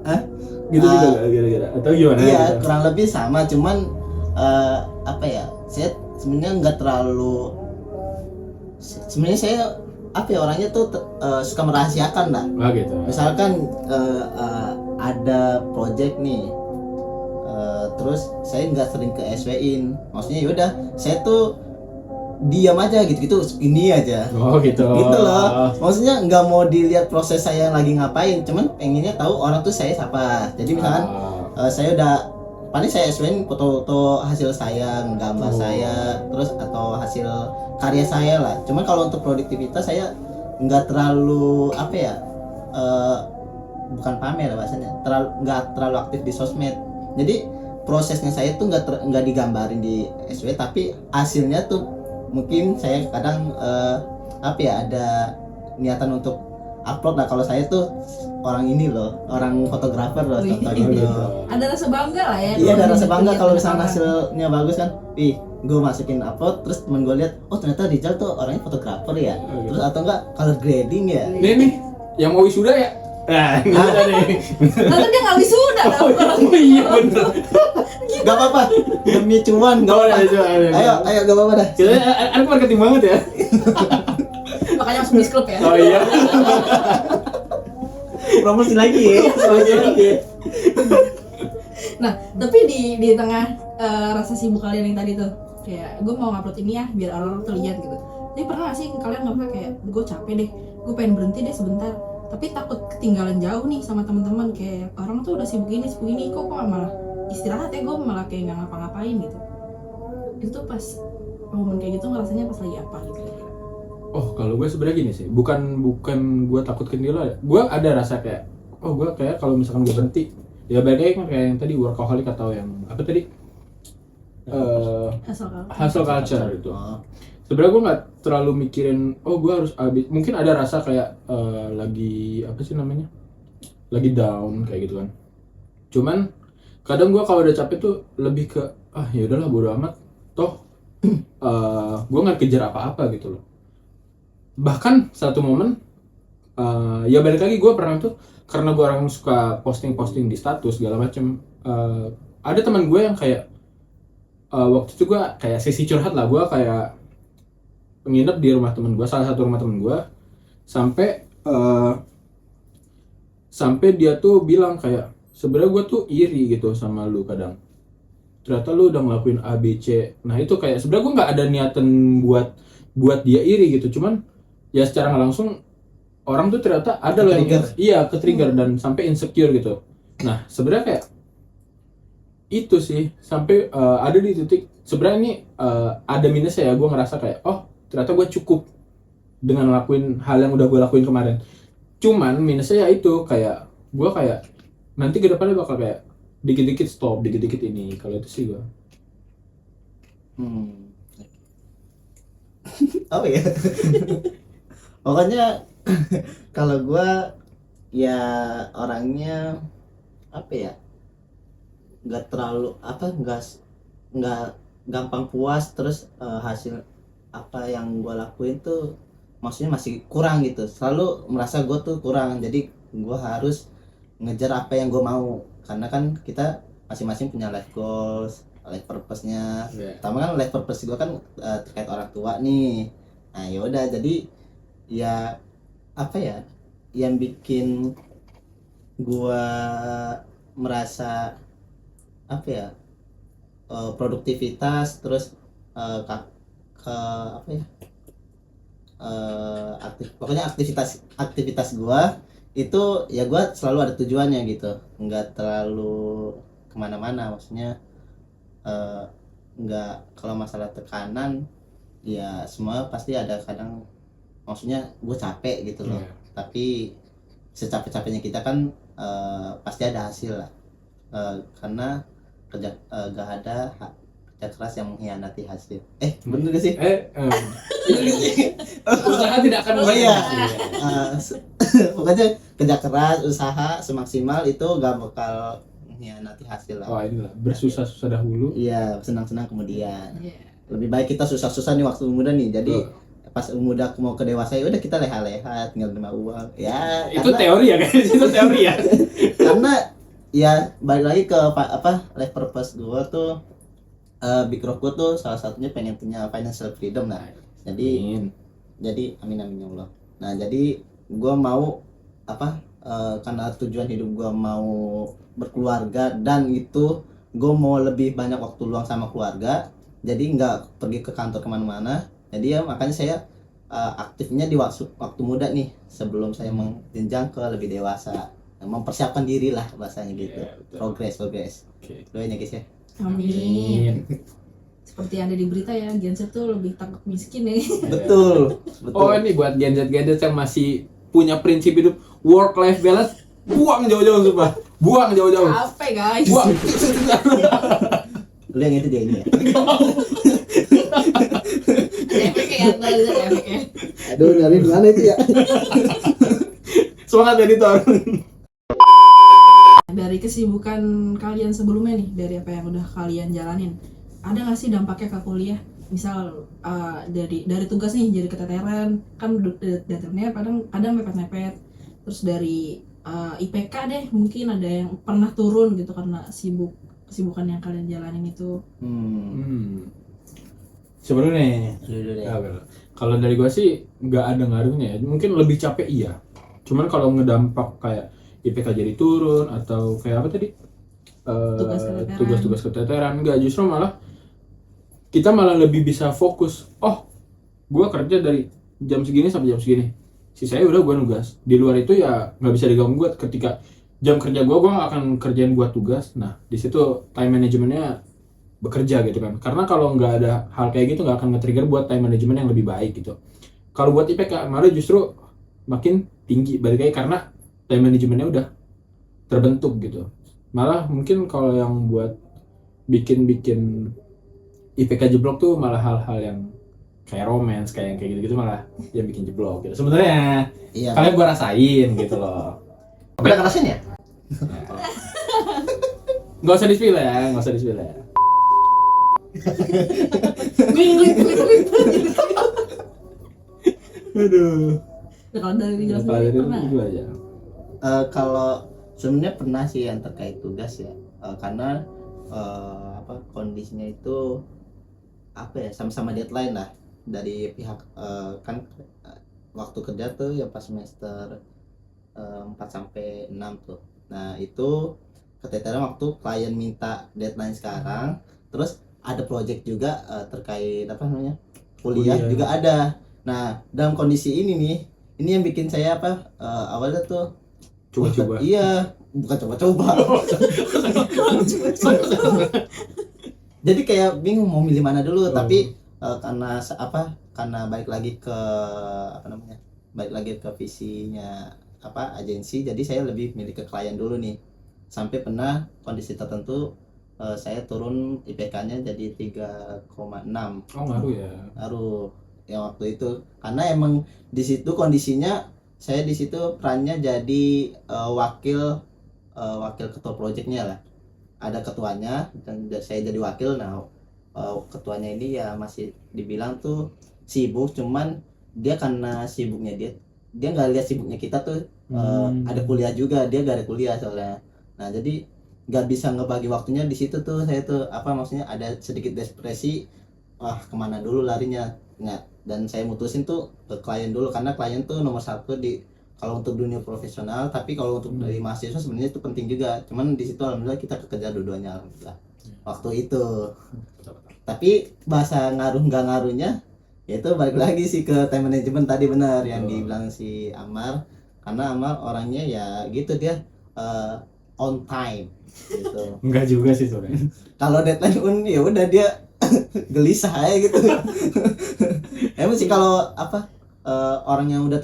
Hah? Gitu juga gak kira-kira? Atau gimana? Iya, gitu? kurang lebih sama, cuman apa ya? Saya sebenarnya nggak terlalu. Sebenarnya saya apa ya, orangnya tuh suka merahasiakan lah. Oh gitu. Misalkan ada project nih, terus saya nggak sering ke SW-in. Maksudnya yaudah, saya tuh diam aja gitu ini aja. Oh gitu. Gitu loh. Maksudnya nggak mau dilihat proses saya lagi ngapain, cuman pengennya tahu orang tuh saya siapa. Jadi misalkan saya udah paling saya SW-in foto-foto hasil saya, gambar saya, terus atau hasil karya saya lah. Cuman kalau untuk produktivitas saya nggak terlalu apa ya, bukan pamer ya bahasanya, nggak terlalu aktif di sosmed. Jadi prosesnya saya tuh nggak digambarin di SW, tapi hasilnya tuh mungkin saya kadang apa ya, ada niatan untuk upload lah. Kalau saya tuh orang ini loh, orang fotografer loh, Wih. contoh gitu. Ada rasa bangga lah ya. Iya, ada rasa bangga kalau Kegiatan misalnya orang. hasilnya bagus kan. Gue masukin upload, terus temen gue lihat, oh ternyata Rizal tuh orangnya fotografer ya. Oh, gitu. Terus atau enggak color grading ya. Nih, yang mau wisuda ya? Nah, ini ada nih. Nanti dia nggak wisuda dong. Oh iya bener. Gak apa-apa, demi cuan gak Oh, apa-apa. iya, iya. Ayo gak apa-apa dah. Kita anak marketing banget ya. Makanya masuk bis klub ya. Oh iya. Promosi lagi ya. Promosi lagi. Nah, tapi di tengah rasa sibuk kalian yang tadi tuh, kayak gue mau ngupload ini ya biar orang tuh lihat gitu. Tapi pernah gak sih kalian ngerasa kayak gue capek deh, gue pengen berhenti deh sebentar, tapi takut ketinggalan jauh nih sama teman-teman, kayak orang tuh udah sibuk ini kok malah istirahat ya, gue malah kayak nggak ngapa-ngapain gitu. Itu pas momen kayak gitu ngerasanya pas lagi apa gitu. Oh, kalau gue sebenarnya gini sih, bukan gue takut kendala. Gue ada rasa kayak, oh gue kayak kalau misalkan gue berhenti, ya balik lagi kan kayak yang tadi workaholic atau yang apa tadi, hustle culture itu. Oh. Sebenarnya gue nggak terlalu mikirin, oh gue harus habis. Mungkin ada rasa kayak lagi apa sih namanya, lagi down kayak gitu kan. Cuman kadang gue kalau udah capek tuh lebih ke, ya udahlah bodo amat, toh gue nggak kejar apa-apa gitu loh. Bahkan satu momen ya balik lagi gue pernah tuh karena gue orang suka posting di status segala macem, ada teman gue yang kayak waktu itu gue kayak sesi curhat lah, gue kayak nginep di rumah temen gue, salah satu rumah temen gue, sampai dia tuh bilang kayak sebenarnya gue tuh iri gitu sama lu, kadang ternyata lu udah ngelakuin A B C. Nah itu kayak sebenarnya gue nggak ada niatan buat dia iri gitu, cuman ya secara nggak langsung orang tuh ternyata ada loh yang ke trigger dan sampai insecure gitu. Nah sebenarnya kayak itu sih sampai ada di titik sebenarnya ini ada minusnya ya, gue ngerasa kayak oh ternyata gue cukup dengan ngelakuin hal yang udah gue lakuin kemarin. Cuman minusnya ya itu kayak gue kayak nanti ke depannya bakal kayak dikit-dikit stop, dikit-dikit ini. Kalau itu sih gue. Apa ya? Pokoknya kalau gue ya orangnya apa ya, nggak terlalu nggak gampang puas, terus hasil apa yang gue lakuin tuh maksudnya masih kurang gitu, selalu merasa gue tuh kurang, jadi gue harus ngejar apa yang gue mau, karena kan kita masing-masing punya life goals, life purpose-nya. Pertama kan life purpose gue kan terkait orang tua nih. Nah yaudah, jadi ya apa ya yang bikin gue merasa apa ya produktivitas, terus apa ya pokoknya aktivitas gue itu ya gue selalu ada tujuannya gitu, nggak terlalu kemana-mana, maksudnya nggak, kalau masalah tekanan ya semua pasti ada, kadang maksudnya gue capek gitu loh, tapi secapek-capeknya kita kan pasti ada hasil lah, karena gak ada kerja keras yang mengkhianati hasil. Bener gak sih? Usaha tidak akan pokoknya kerja keras, usaha semaksimal itu gak bakal mengkhianati hasil lah. Inilah bersusah-susah dahulu. Iya, senang-senang kemudian. Lebih baik kita susah-susah nih waktu muda nih, jadi pas muda mau ke dewasa ya udah kita leha-leha tinggal terima uang ya. Itu teori ya guys, itu teori ya. Karena ya balik lagi ke apa life purpose gue tuh, big rock gue tuh salah satunya pengen punya financial freedom. Nah jadi amin ya Allah. Nah jadi gue mau karena tujuan hidup gue mau berkeluarga, dan itu gue mau lebih banyak waktu luang sama keluarga, jadi nggak pergi ke kantor kemana-mana. Jadi ya makanya saya aktifnya di waktu muda nih, sebelum saya menjenjang ke lebih dewasa, mempersiapkan diri lah bahasanya gitu. Progress. Doain ya guys ya. Amin. Seperti yang ada di berita ya, Gen Z tuh lebih takut miskin ya. Betul. Oh ini buat Gen Z yang masih punya prinsip hidup work life balance, buang jauh-jauh sumpah. Buang jauh-jauh. Capek guys. Buang. Lu yang itu dia ini ya. Aduh, dari mana itu ya? Semangat editor. Dari kesibukan kalian sebelumnya nih, dari apa yang udah kalian jalanin, ada nggak sih dampaknya ke kuliah? Misal dari tugas nih jadi keteteran, kan deadline-nya kadang mepet-mepet. Terus dari IPK deh, mungkin ada yang pernah turun gitu karena kesibukan yang kalian jalanin itu. Sebenarnya kalau dari gua sih nggak ada ngaruhnya ya. Mungkin lebih capek iya. Cuman kalau ngedampak kayak IPK jadi turun atau kayak apa tadi? Tugas-tugas keteteran, enggak, justru malah kita malah lebih bisa fokus. Oh, gua kerja dari jam segini sampai jam segini. Sisanya udah gua nugas. Di luar itu ya nggak bisa diganggu gua. Ketika jam kerja gua nggak akan kerjain buat tugas. Nah, di situ time managementnya bekerja gitu kan. Karena kalau nggak ada hal kayak gitu nggak akan nge-trigger buat time management yang lebih baik gitu. Kalau buat IPK malah justru makin tinggi balik lagi karena time manajemennya udah terbentuk gitu. Malah mungkin kalau yang buat bikin IPK jeblok tuh malah hal-hal yang kayak romance, kayak gitu-gitu malah yang bikin jeblok gitu. Sebenarnya Iya. kalian gua rasain gitu loh. Udah ngerasain ya? Nggak usah di-spill ya, nggak usah di-spill ya. Klik. Aduh. Nah, kalau dari Rizal Kalau sendiri dari pernah? itu aja. Kalau sebenarnya pernah sih yang terkait tugas ya. Karena kondisinya itu apa ya, sama-sama deadline lah dari pihak kan waktu kerja tuh ya pas semester 4 sampai 6 tuh. Nah, itu keteteran waktu klien minta deadline sekarang, terus ada project juga terkait apa namanya? Kuliah Kuliah. juga ada. Nah, dalam kondisi ini nih, ini yang bikin saya awalnya tuh Coba-coba. iya, bukan coba-coba. Jadi kayak bingung mau milih mana dulu, tapi karena balik lagi ke apa namanya? Balik lagi ke visinya agensi, jadi saya lebih milih ke klien dulu nih. Sampai pernah kondisi tertentu saya turun IPK-nya jadi 3,6. Oh ngaruh ya. Ngaruh yang waktu itu karena emang di situ kondisinya saya di situ perannya jadi wakil ketua proyeknya lah, ada ketuanya dan saya jadi wakil. Nah, ketuanya ini ya masih dibilang tuh sibuk, cuman dia karena sibuknya dia nggak lihat sibuknya kita tuh ada kuliah juga, dia gak ada kuliah soalnya. Nah, jadi nggak bisa ngebagi waktunya di situ tuh. Saya tuh maksudnya ada sedikit depresi, kemana dulu larinya. Nah, dan saya mutusin tuh ke klien dulu karena klien tuh nomor satu di kalau untuk dunia profesional, tapi kalau untuk dari mahasiswa sebenarnya itu penting juga. Cuman di situ alhamdulillah kita kekejar dua-duanya alhamdulillah waktu itu. Tapi bahasa ngaruh nggak ngaruhnya yaitu balik lagi sih ke time management tadi, benar yang dibilang si Amar. Karena Amar orangnya ya gitu, dia on time gitu. Enggak juga sih sebenarnya. Kalau deadline ya udah dia gelisah aja gitu. Emang sih kalau orang yang udah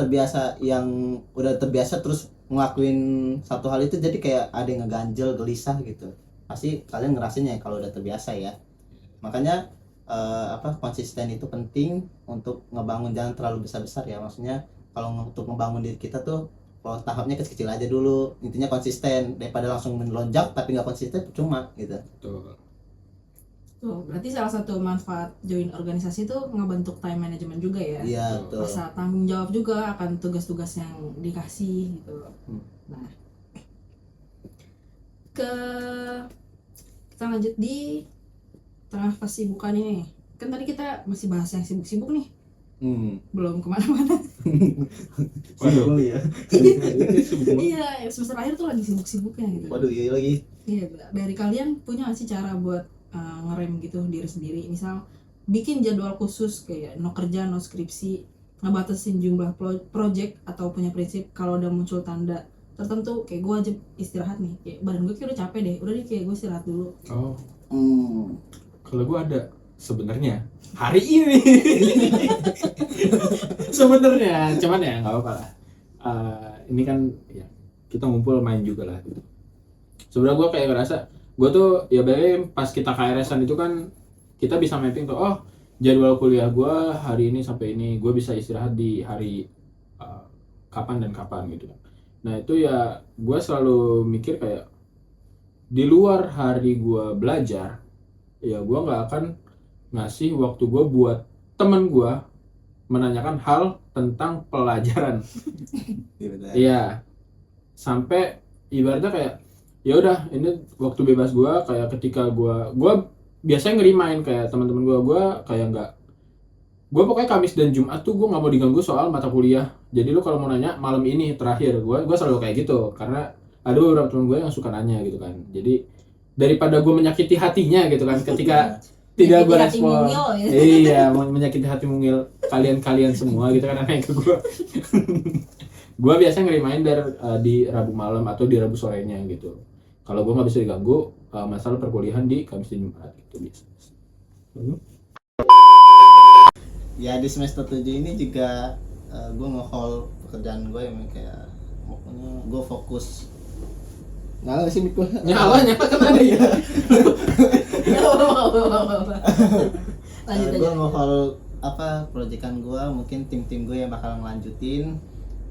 terbiasa terus ngelakuin satu hal itu jadi kayak ada yang ngeganjel, gelisah gitu. Pasti kalian ngerasain ya kalau udah terbiasa ya. Makanya konsisten itu penting untuk ngebangun, jangan terlalu besar-besar ya. Maksudnya kalau untuk ngebangun diri kita tuh kalau tahapnya kecil-kecil aja dulu. Intinya konsisten daripada langsung melonjak tapi nggak konsisten cuma gitu. Tuh. Tuh, berarti salah satu manfaat join organisasi itu ngebentuk time management juga ya. Iya, betul. Rasa tanggung jawab juga akan tugas-tugas yang dikasih gitu. Nah, kita lanjut di tengah kesibukan ini. Kan tadi kita masih bahas yang sibuk-sibuk nih, belum kemana-mana. Waduh ya. Iya, semester akhir tuh lagi sibuk-sibuknya gitu. Waduh, iya lagi. Iya, dari kalian punya nggak sih cara buat ngerem gitu diri sendiri? Misal bikin jadwal khusus kayak no kerja, no skripsi, ngebatasin jumlah project, atau punya prinsip kalau udah muncul tanda tertentu kayak gue wajib istirahat nih, kayak badan gue kayak udah capek deh, udah deh kayak gue istirahat dulu. Oh, Hmm. kalau gue ada sebenarnya hari ini. Sebenarnya, cuman ya nggak apa-apa lah. Ini kan ya kita ngumpul main juga lah. Gitu. Sebenarnya gue kayak ngerasa gue tuh ya bayangin pas kita KRS-an itu kan kita bisa mapping tuh, oh jadwal kuliah gue hari ini sampai ini, gue bisa istirahat di hari kapan dan kapan gitu. Nah itu ya gue selalu mikir kayak di luar hari gue belajar ya gue nggak akan ngasih waktu gue buat temen gue menanyakan hal tentang pelajaran. Iya, sampai ibaratnya kayak ya udah ini waktu bebas gue, kayak ketika gue biasanya ngerimain kayak teman-teman gue kayak nggak, gue pokoknya Kamis dan Jumat tuh gue nggak mau diganggu soal mata kuliah. Jadi lu kalau mau nanya malam ini terakhir, gue selalu kayak gitu karena ada beberapa teman gue yang suka nanya gitu kan. Jadi daripada gue menyakiti hatinya gitu kan ketika tidak gue Menyakiti hati respon. mungil, ya. Iya, menyakiti hati mungil kalian semua gitu kan, aneh ke gue. Gue biasanya ngerimain di Rabu malam atau di Rabu sorenya gitu. Kalau gue nggak bisa diganggu masalah perkuliahan di Kamis dan Jumat gitu biasa. ya di semester 7 ini juga gue nge-hold pekerjaan gue yang kayak pokoknya gue fokus. Nyala sih mikro. Nyala kan ada ya. Lanjut Gue aja. nge-hold apa proyekan gue, mungkin tim-tim gue yang bakal ngelanjutin.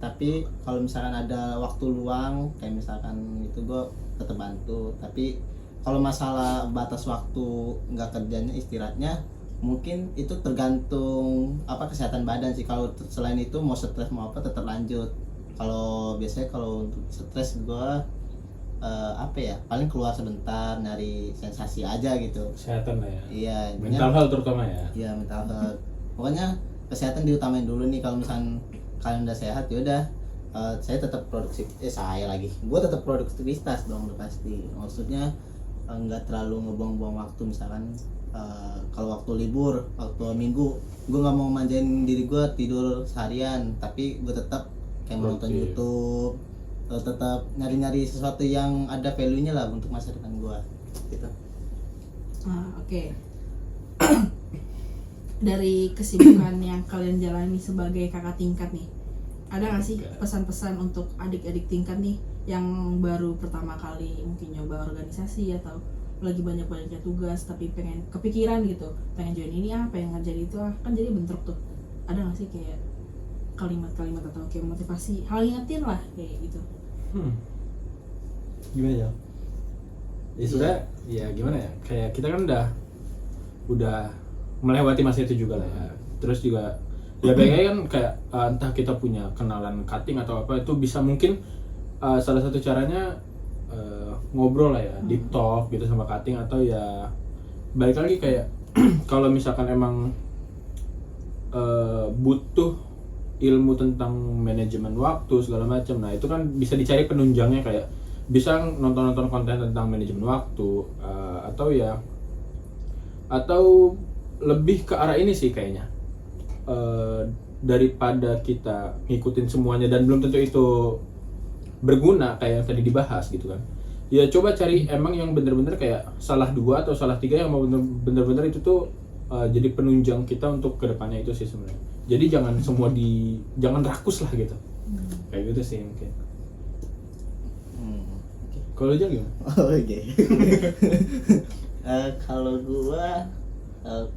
Tapi kalau misalkan ada waktu luang kayak misalkan itu gue tetap bantu. Tapi kalau masalah batas waktu nggak kerjanya istirahatnya mungkin itu tergantung apa kesehatan badan sih. Kalau selain itu mau stres mau apa tetap lanjut. Kalau biasanya kalau untuk stres gue apa ya paling keluar sebentar nyari sensasi aja gitu. Kesehatan lah ya. Iya, Mental health terutama ya. iya mental health. Pokoknya kesehatan diutamain dulu nih. Kalau misalkan kalian udah sehat ya udah saya tetap gue tetap produktivitas dong udah pasti. Maksudnya nggak terlalu ngebuang-buang waktu. Misalkan kalau waktu libur, waktu minggu gue nggak mau manjain diri gue tidur seharian, tapi gue tetap kayak menonton Produktif. YouTube, tetap nyari-nyari sesuatu yang ada value-nya lah untuk masa depan gue gitu. Oke. Dari kesibukan yang kalian jalani sebagai kakak tingkat nih, ada nggak sih pesan-pesan untuk adik-adik tingkat nih yang baru pertama kali mungkin nyoba organisasi atau lagi banyak-banyaknya tugas tapi pengen kepikiran gitu, pengen join ini pengen ngerjain itu kan jadi bentrok tuh. Ada nggak sih kayak kalimat-kalimat atau kayak motivasi, hal ingetin lah kayak gitu? Gimana ya? Ya sudah, ya gimana ya? Kayak kita kan udah melewati masa itu juga lah ya. Terus juga ya baiknya kan kayak entah kita punya kenalan cutting atau apa, itu bisa mungkin salah satu caranya ngobrol lah ya, deep talk gitu sama cutting, atau ya balik lagi kayak kalau misalkan emang butuh ilmu tentang manajemen waktu segala macam, nah itu kan bisa dicari penunjangnya, kayak bisa nonton konten tentang manajemen waktu, atau lebih ke arah ini sih kayaknya, daripada kita ngikutin semuanya dan belum tentu itu berguna kayak yang tadi dibahas gitu kan. Ya coba cari emang yang bener-bener kayak salah 2 atau salah 3 yang mau bener-bener itu tuh jadi penunjang kita untuk kedepannya itu sih sebenarnya. Jadi jangan jangan rakus lah gitu. Kayak gitu sih mungkin. Kalau aja gimana? Oke. Kalau gua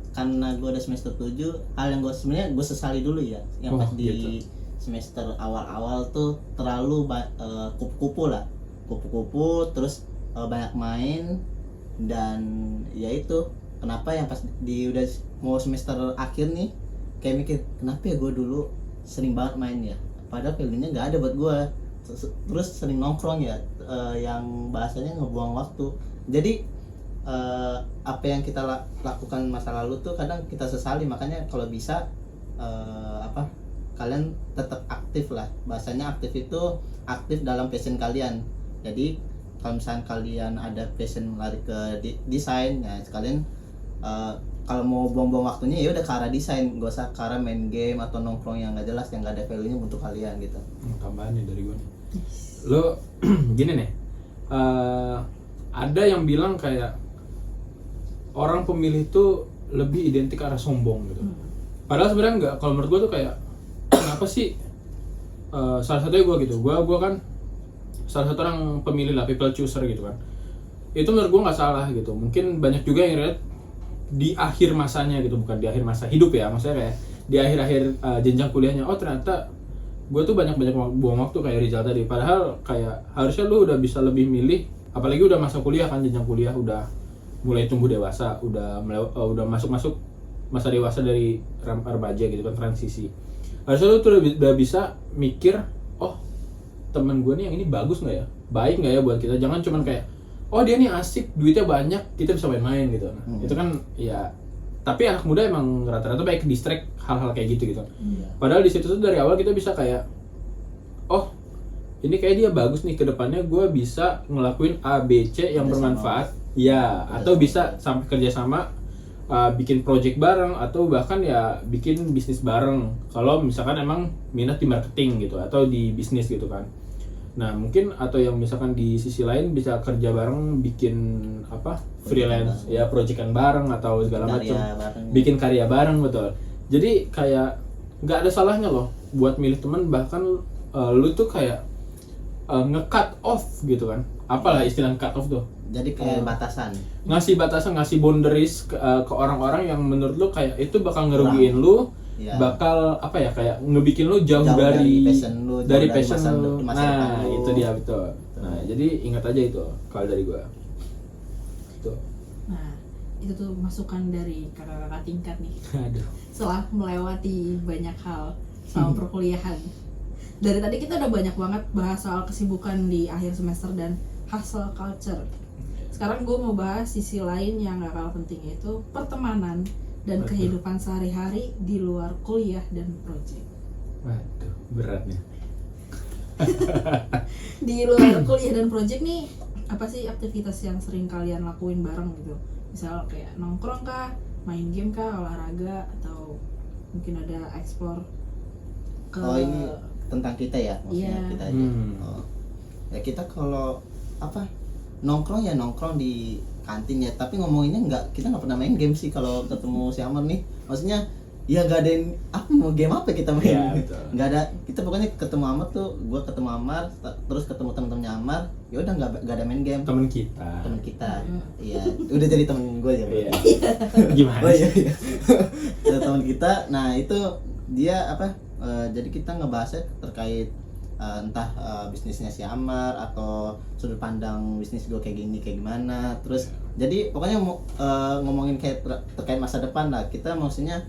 karena gua udah semester 7, hal yang gua sebenarnya gua sesali dulu ya, yang pas di gitu. semester awal-awal tuh terlalu kupu-kupu lah. Kupu-kupu terus banyak main, dan ya itu kenapa yang pas udah mau semester akhir nih kayak mikir kenapa ya gue dulu sering banget main ya, padahal value-nya nggak ada buat gue. Terus sering nongkrong ya, yang bahasanya ngebuang waktu. Jadi apa yang kita lakukan masa lalu tuh kadang kita sesali. Makanya kalau bisa kalian tetap aktif lah. Bahasanya aktif itu aktif dalam passion kalian. Jadi kalau misalnya kalian ada passion lari ke desain, ya sekalian kalau mau buang-buang waktunya ya udah ke arah desain, gak usah ke arah main game atau nongkrong yang nggak jelas, yang nggak ada value-nya untuk kalian gitu. Tambahan nih dari gue nih. Lo gini nih, ada yang bilang kayak orang pemilih tuh lebih identik ke arah sombong gitu. Padahal sebenarnya enggak. Kalau menurut gue tuh kayak kenapa sih salah satunya gue gitu. Gue kan salah satu orang pemilih lah, people chooser gitu kan. Itu menurut gue nggak salah gitu. Mungkin banyak juga yang lihat di akhir masanya gitu, bukan di akhir masa hidup ya, maksudnya kayak di akhir-akhir jenjang kuliahnya, oh ternyata gue tuh banyak buang waktu kayak Rizal tadi. Padahal kayak harusnya lu udah bisa lebih milih, apalagi udah masa kuliah kan, jenjang kuliah udah mulai tumbuh dewasa, udah masuk masa dewasa dari remaja gitu kan, transisi. Harusnya lu tuh udah bisa mikir, oh temen gue nih yang ini bagus nggak ya, baik nggak ya buat kita. Jangan cuman kayak oh dia nih asik, duitnya banyak, kita bisa main-main gitu. Nah, itu kan ya, tapi anak muda emang rata-rata baik distract hal-hal kayak gitu. Padahal di situ tuh dari awal kita bisa kayak, oh ini kayak dia bagus nih, kedepannya gue bisa ngelakuin A, B, C yang bermanfaat, ya, atau bisa sampai kerjasama, bikin project bareng, atau bahkan ya bikin bisnis bareng. Kalau misalkan emang minat di marketing gitu, atau di bisnis gitu kan. Nah mungkin atau yang misalkan di sisi lain bisa kerja bareng, bikin freelance ya, proyekan bareng atau segala macam, bikin karya bareng, betul. Jadi kayak nggak ada salahnya loh buat milih teman, bahkan lu tuh kayak nge-cut off gitu kan. Apalah istilah cut off tuh? Jadi kayak batasan. Ngasih batasan, ngasih boundaries ke orang-orang yang menurut lu kayak itu bakal ngerugiin lu, Ya. bakal apa ya, kayak ngebikin lu jauh dari passion lu, dari jauh passion masa, lu. masa Nah, depan lu. itu dia betul. Nah, jadi ingat aja itu kalau dari gua. Tuh. Nah, itu tuh masukan dari kakak-kakak tingkat nih. Aduh. Setelah melewati banyak hal selama perkuliahan. Dari tadi kita udah banyak banget bahas soal kesibukan di akhir semester dan hustle culture. Sekarang gue mau bahas sisi lain yang gak kalah penting, yaitu pertemanan dan Betul. kehidupan sehari-hari di luar kuliah dan proyek. Waduh, beratnya. Di luar kuliah dan proyek nih, apa sih aktivitas yang sering kalian lakuin bareng gitu? Misal kayak nongkrong kah, main game kah, olahraga, atau mungkin ada explore ke... Oh, ini tentang kita ya, maksudnya Iya. kita aja. Oh. Ya kita kalau apa nongkrong ya nongkrong di kantin ya, tapi ngomonginnya kita nggak pernah main game sih kalau ketemu si Amar nih. Maksudnya ya gak ada yang mau game apa kita main. Iya, betul. Nggak ada, kita pokoknya ketemu Amar tuh, gua ketemu Amar terus ketemu teman-temannya Amar, ya udah nggak ada main game. Temen Temen kita, Hmm. iya udah jadi temen gue ya. Iya. Gimana Oh sih? iya, iya. Ada teman kita, nah itu dia apa? Jadi kita ngebahasnya terkait entah bisnisnya si Amar atau sudut pandang bisnis gue kayak gini kayak gimana. Terus jadi pokoknya ngomongin kayak terkait masa depan lah. Kita maksudnya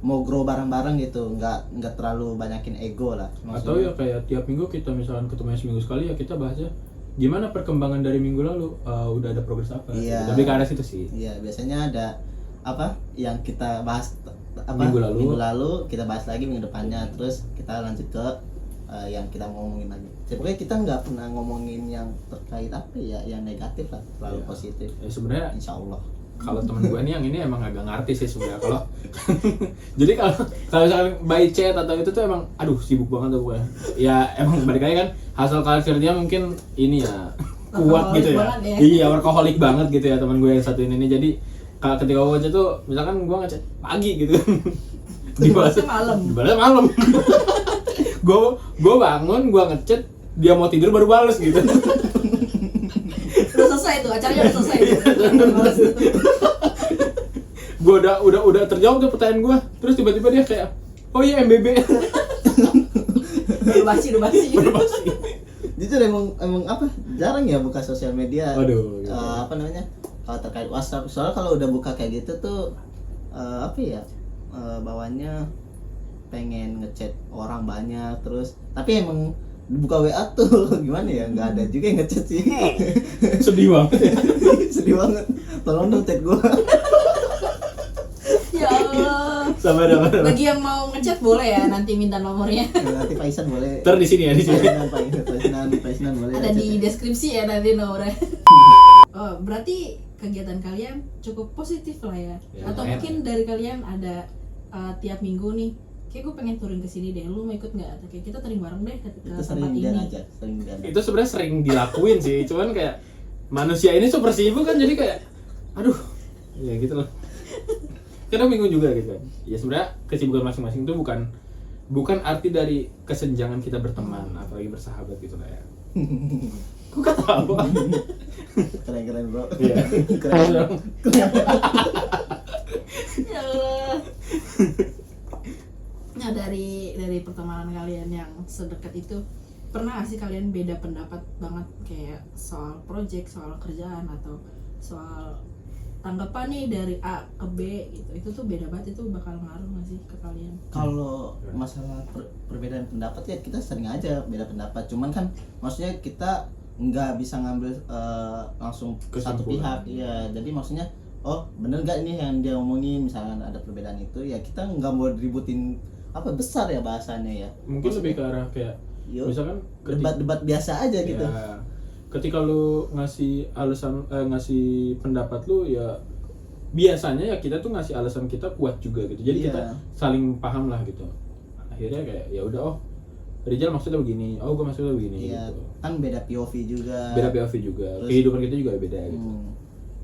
mau grow bareng-bareng gitu, nggak terlalu banyakin ego lah. Atau ya kayak tiap minggu kita misalkan ketemunya seminggu sekali, ya kita bahasnya gimana perkembangan dari minggu lalu, udah ada progres apa. Iya. Tapi ke arah situ sih. Iya, biasanya ada apa yang kita bahas apa Minggu lalu. kita bahas lagi minggu depannya, terus kita lanjut ke yang kita mau ngomongin lagi. Jadi pokoknya kita nggak pernah ngomongin yang terkait apa ya, yang negatif lah, selalu Iya. positif. Ya sebenarnya Insya Allah. kalau temen gue nih yang ini emang agak ngerti sih sebenarnya. Kalau jadi kalau misalkan by chat atau itu tuh emang aduh sibuk banget tuh gue. Ya emang balik lagi kan hasil culture dia mungkin ini ya kuat Workaholic gitu ya. banget ya. Iya, workaholic banget gitu ya teman gue yang satu ini nih. Jadi kalau ketika gue ngechat tuh misalkan gue ngechat pagi gitu. Dibalasnya malam. Dibalasnya malam. gue bangun, gue ngechat, dia mau tidur baru bales gitu. Udah selesai tuh, acaranya udah selesai tuh. Gue udah terjawab tuh pertanyaan gue, terus tiba-tiba dia kayak oh iya MBB. Udah basi. Jujur emang apa jarang ya buka sosial media. Waduh, gitu. Apa namanya kalau terkait WhatsApp. Soalnya kalau udah buka kayak gitu tuh apa ya bawaannya pengen ngechat orang banyak terus. Tapi emang buka WA tuh gimana ya, nggak ada juga yang ngechat sih. Sedih banget ya. Sedih banget. Tolong dong chat gue. Ya Allah. Sabar. Bagi yang mau ngechat boleh ya, nanti minta nomornya. Nanti Faisan boleh. Ntar di sini ya, di sini. Faisan boleh. Ada chat. di deskripsi ya nanti nomornya. Oh, berarti kegiatan kalian cukup positif lah ya. Ya, Atau lumayan. mungkin dari kalian ada tiap minggu nih, kayak gue pengen turun ke sini deh, lu mau ikut nggak? Atau kayak kita touring bareng deh ke Itu tempat sering ini. dan aja, sering dan. Itu sebenarnya sering dilakuin sih, cuman kayak manusia ini super sibuk kan, jadi kayak aduh, ya gitu loh. Kadang bingung juga gitu kan. Ya sebenarnya kesibukan masing-masing itu bukan arti dari kesenjangan kita berteman, apalagi bersahabat gitu lah ya. Kok ketawa? Keren bro. Iya. Keren. Ya Allah. Nah dari pertemanan kalian yang sedekat itu, pernah gak sih kalian beda pendapat banget kayak soal project, soal kerjaan, atau soal tanggapan nih dari A ke B gitu? Itu tuh beda banget, itu bakal ngaruh gak sih ke kalian? Kalau masalah perbedaan pendapat ya kita sering aja beda pendapat. Cuman kan maksudnya kita nggak bisa ngambil langsung ke satu Kesimpulan. pihak. Iya, jadi maksudnya oh bener nggak ini yang dia omongin, misalkan ada perbedaan itu ya kita nggak mau ributin apa besar ya bahasanya ya. Mungkin lebih ke arah kayak Yuk, misalkan debat-debat biasa aja gitu. ya, ketika lu ngasih alasan ngasih pendapat lu ya biasanya ya kita tuh ngasih alasan kita kuat juga gitu, jadi Iya. kita saling paham lah gitu. Akhirnya kayak ya udah, oh Rizal maksudnya begini, oh gue maksudnya begini Iya, gitu. kan beda POV juga. Beda POV juga, Terus- kehidupan kita juga beda gitu. Hmm.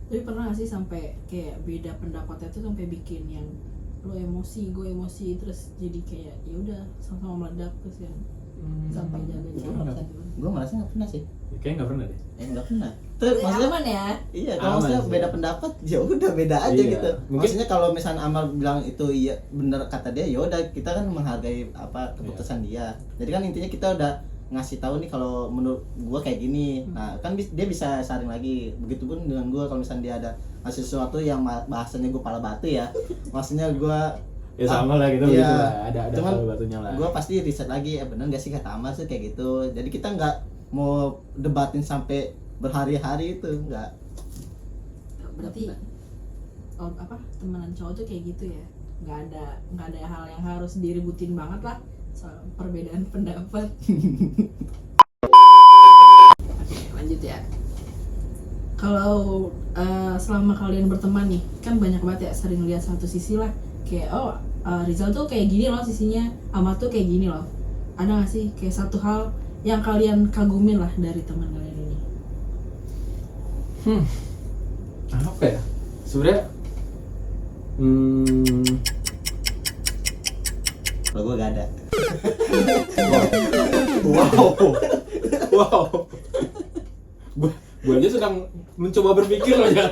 Tapi pernah gak sih sampai kayak beda pendapatnya tuh sampai bikin yang lo emosi gue emosi terus jadi kayak ya udah sama-sama meledak terus yang sampai jaga jarak. Gue merasa nggak pernah sih. Kayaknya nggak pernah deh. Nggak pernah. Terus maksudnya aman ya. iya, kalau Aman maksudnya sih. beda pendapat ya udah beda aja Iya. gitu. Mungkin- Maksudnya kalau misalnya Amar bilang itu iya bener kata dia, ya udah kita kan menghargai apa keputusan dia. Jadi kan intinya kita udah ngasih tahu nih kalau menurut gua kayak gini. Nah, kan dia bisa saring lagi. Begitupun dengan gua kalau misalnya dia ada ngasih sesuatu yang bahasanya gua pala batu ya. Maksudnya gua Ya sama lah gitu iya. begitu lah. Ada Cuman kalau batunya lah. gua pasti riset lagi, bener gak sih kata Amar sih kayak gitu. Jadi kita nggak mau debatin sampai berhari-hari itu enggak. Berarti apa temenan cowok tuh kayak gitu ya, nggak ada hal yang harus diributin banget lah soal perbedaan pendapat. Oke, lanjut ya. Kalau selama kalian berteman nih kan banyak banget ya sering lihat satu sisi lah kayak Rizal tuh kayak gini loh sisinya, Ahmad tuh kayak gini loh. Ada nggak sih kayak satu hal yang kalian kagumin lah dari teman kalian ini? Apa ya? Sebenarnya Kalau gua gak ada. wow. Gua aja sedang mencoba berpikir loh ya.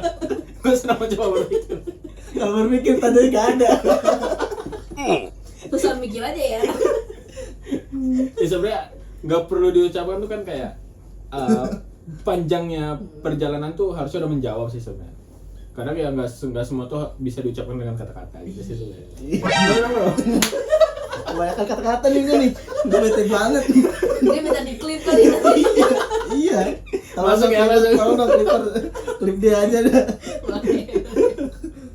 Gua sedang mencoba berpikir. Kalau berpikir tadi gak ada. Terus mikir aja ya. Ya sebenarnya nggak perlu diucapkan tuh kan kayak panjangnya perjalanan tuh harusnya udah menjawab sih sebenarnya. Karena ya nggak semua tuh bisa diucapkan dengan kata-kata gitu sih sebenarnya. Kebanyakan kata-kata nih. Gue bete banget. Dia minta diklip kali ya. Iya. Masuk ya, masuk. Kalau udah klip dia aja dah.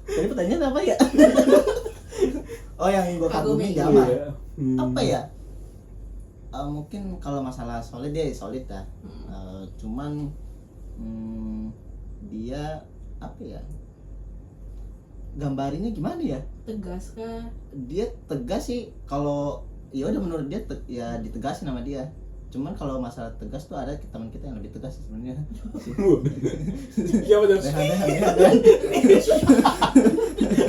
Tadi pertanyaan apa ya? Oh, yang gue kagumi Kagumi. Jamal. Iya. Apa ya? Mungkin kalau masalah solid dia solid dah. Cuman dia apa ya? Gambarinnya gimana ya? Tegas kah? Dia tegas sih, kalau ya udah menurut dia ya ditegasin sama dia. Cuman kalau masalah tegas tuh ada teman kita yang lebih tegas sebenarnya. Iya betul. Rehan.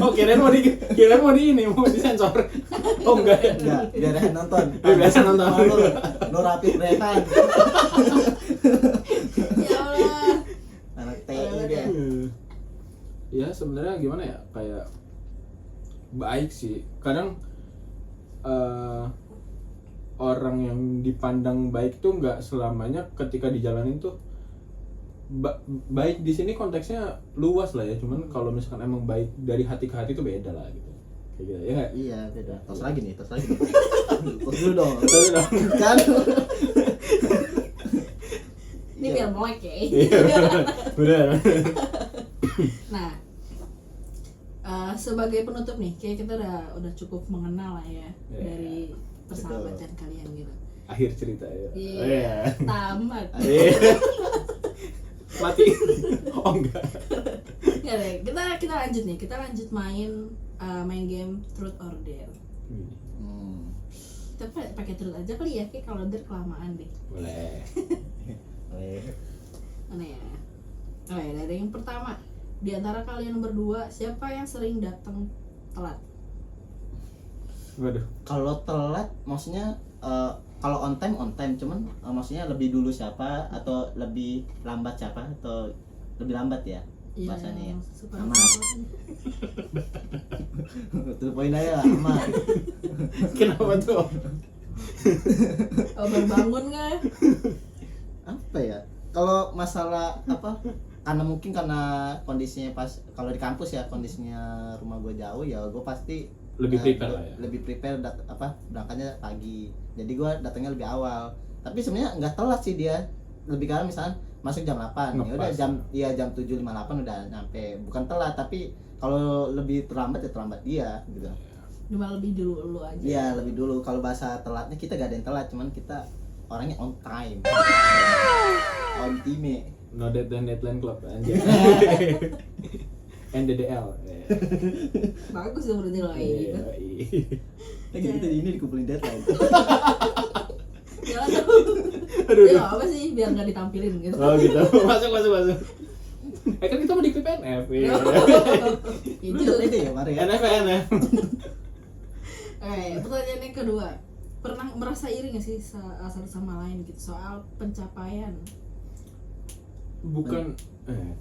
Oh kirain mau di ini mau disensor. Oh enggak ya. Enggak, biar Rehan nonton. Biasa nonton. Lu rapi Rehan. Ya Allah. Anak TI dia. Ya sebenarnya gimana ya, kayak baik sih. Kadang orang yang dipandang baik tuh nggak selamanya ketika dijalanin tuh baik. Di sini konteksnya luas lah ya, cuman kalau misalkan emang baik dari hati ke hati itu beda lah gitu, kayak gitu ya nggak? Iya, beda. Tos lagi nih. Tos dulu dong. Betul dong. Kan Ini biar melek ya. Iya, benar. Nah, sebagai penutup nih, kayak kita udah cukup mengenal lah ya Iya. dari persahabatan kalian gitu. Akhir cerita ya. Iya. Oh, iya. Tamat. Iya. Mati. Oh enggak. Ya deh, kita lanjut nih. Kita lanjut main game Truth or Dare. Kita pakai truth aja kali ya, kayak kalau dare kelamaan deh. Boleh. Mana ya? Oh ya, dari yang pertama, di antara kalian berdua siapa yang sering datang telat? Waduh. kalau telat maksudnya kalau on time, cuman maksudnya lebih dulu siapa atau lebih lambat siapa atau lebih lambat ya? Bahasanya ya. Suka Aman. Tuh poin aja aman. Kenapa tuh? Oh, baru bangun nggak? Apa ya? Kalau masalah apa? Karena mungkin karena kondisinya pas kalau di kampus ya, kondisinya rumah gue jauh ya, gue pasti Lebih prepare lah ya. Lebih prepare berangkatnya pagi. Jadi gue datangnya lebih awal. Tapi sebenarnya nggak telat sih dia. Lebih karena misalnya masuk jam 8. Ya udah jam 7.58 udah nyampe. Bukan telat, tapi kalau lebih terlambat ya terlambat dia gitu. Cuma lebih dulu aja. Iya, lebih dulu. Kalau bahasa telatnya kita gak ada yang telat, cuman kita orangnya on time. On time. No Deadline Club anjir. NDDL. Bagus dong berarti lo kayak gitu. Kita ini dikumpulin deadline. Jangan tuh. Aduh. Ya apa sih biar nggak ditampilin gitu. Oh gitu. Masuk. Kan kita mau di PNF. Iya. Lu udah ide ya Mari ya. NF. Oke, pertanyaan yang kedua. Pernah merasa iri gak sih satu sama lain gitu soal pencapaian? Bukan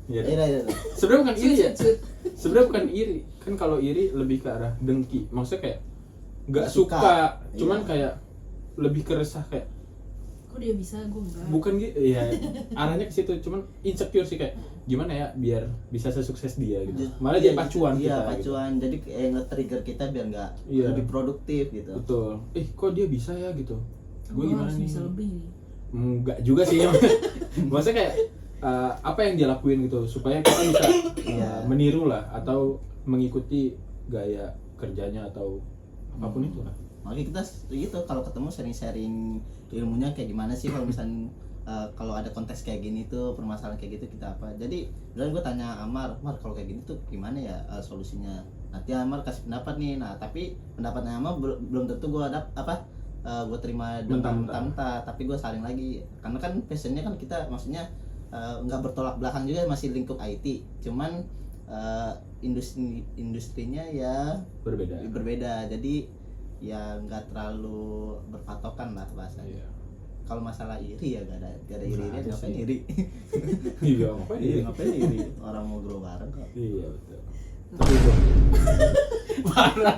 ya. Iya. Sebenarnya bukan iri ya. Sweet. Sebenarnya bukan iri. Kan kalau iri lebih ke arah dengki. Maksudnya kayak nggak Nggak suka. suka, cuman Iya. kayak lebih keresah kayak Kok dia bisa, gue enggak. bukan gitu ya, arahnya ke situ, cuman insecure sih kayak gimana ya biar bisa sesukses dia gitu, malah jadi pacuan Iya, kita pacuan. Jadi nge-trigger kita biar nggak Iya. lebih produktif gitu. gitu. Betul. Kok dia bisa ya gitu, gue Gue gimana harus nih? bisa lebih nih. Enggak juga sih. Maksudnya kayak apa yang dia lakuin gitu supaya kita bisa Iya. meniru lah atau mengikuti gaya kerjanya atau apapun itu lah. Makanya kita gitu kalau ketemu sharing-sharing ilmunya kayak gimana sih kalau misalnya kalau ada konteks kayak gini tuh permasalahan kayak gitu kita apa. Jadi dan gue tanya Amar kalau kayak gini tuh gimana ya solusinya. Nanti Amar kasih pendapat nih. Nah tapi pendapatnya Amar belum tentu gue ada gue terima mentah-mentah, tapi gue saling lagi karena kan passionnya kan kita maksudnya nggak bertolak belakang juga, masih lingkup IT, cuman industrinya ya berbeda, jadi ya nggak terlalu berpatokan lah bahasanya. Iya. Kalau masalah iri ya gak ada irinya, Nggak ada ngapain sih. iri? Iya, ngapain Iya, iri? ngapain iri? Orang mau grow bareng kok. Iya betul. Tapi gua parah.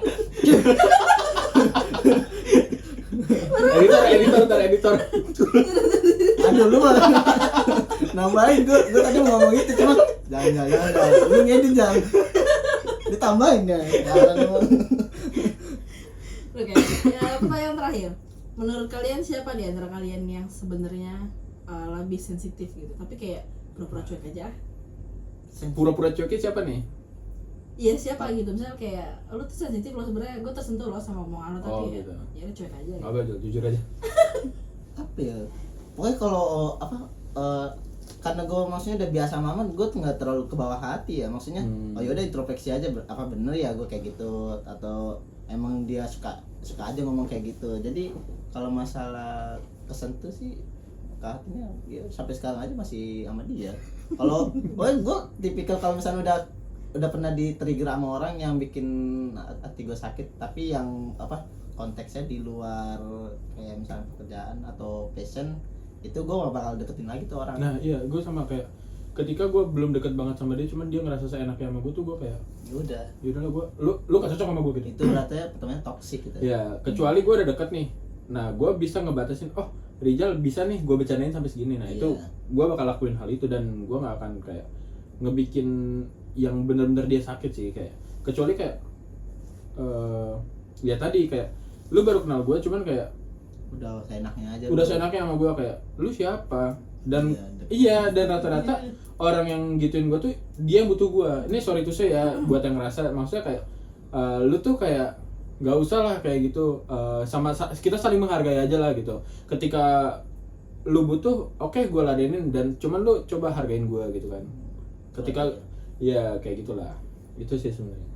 editor. Aduh lu mah nambahin, gue tadi mau ngomong itu cuma jangan lu ngedit jangan ditambahin ya. Oke, ya, pertanyaan terakhir. Menurut kalian siapa di antara kalian yang sebenarnya lebih sensitif gitu, tapi kayak pura-pura cuek aja? Pura-pura cuek siapa nih? Iya siapa gitu, misalnya kayak lu tuh sensitif lo sebenarnya, gue tersentuh lo sama omongan lo tapi Oh, ya, gitu. ya lu cuek aja. Apa aja, jujur aja. Apa ya? Pokoknya kalau karena gue maksudnya udah biasa maman, gue tuh nggak terlalu ke bawah hati ya, maksudnya oh yaudah introspeksi aja apa bener ya gue kayak gitu, atau emang dia suka aja ngomong kayak gitu. Jadi kalau masalah kesentuh sih ke hatinya ya sampai sekarang aja masih sama dia. Kalau gue tipikal kalau misalnya udah pernah di trigger sama orang yang bikin hati gue sakit, tapi yang konteksnya di luar kayak misalnya pekerjaan atau passion, itu gue gak bakal deketin lagi tuh orang. Nah iya, gue sama kayak ketika gue belum deket banget sama dia, cuman dia ngerasa seenaknya sama gue tuh gue kayak Yaudah, yaudahlah gue, lu gak cocok sama gue gitu. itu berarti pertemuan toxic gitu. Ya kecuali gue udah deket nih, nah gue bisa ngebatasin, oh Rizal bisa nih gue bercandain sampai segini, nah itu Iya. gue bakal lakuin hal itu dan gue gak akan kayak ngebikin yang bener-bener dia sakit sih, kayak kecuali kayak ya tadi kayak lu baru kenal gue cuman kayak Udah seenaknya aja. udah seenaknya sama gue kayak lu siapa, dan Iya, dan rata-rata orang yang gituin gue tuh dia yang butuh gue. Ini sorry to say ya buat yang ngerasa, maksudnya kayak lu tuh kayak nggak usah lah kayak gitu, kita saling menghargai aja lah gitu. Ketika lu butuh, oke, gue ladenin, dan cuman lu coba hargain gue gitu kan. Ketika ya kayak gitulah, itu sih sebenarnya.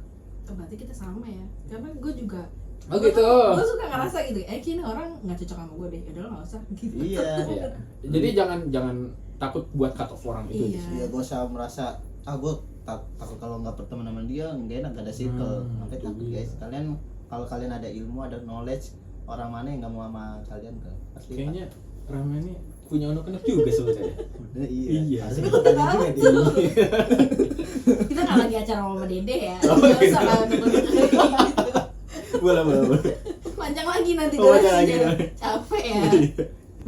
Berarti kita sama ya, karena gue juga Oh gitu. gue suka ngerasa gitu, kayaknya orang nggak cocok sama gue deh, udah lo nggak usah gitu. Iya. Iya. Jadi jangan takut buat cut off orang itu. Iya. Iya, gue usah merasa gue takut kalau nggak berteman sama dia nggak enak, gak ada circle. Makanya itu takut dia. guys, kalian kalau kalian ada ilmu, ada knowledge, orang mana yang nggak mau sama kalian kan? Pasti Kayaknya Rama ini punya anak-anak juga sebenarnya. Iya. Harusnya kita tanya juga dia. Kita nggak lagi acara sama Dede ya, Oh, nggak iya. usah kan gitu. Boleh. Panjang lagi nanti Oh, panjang durasinya. lagi. Capek ya.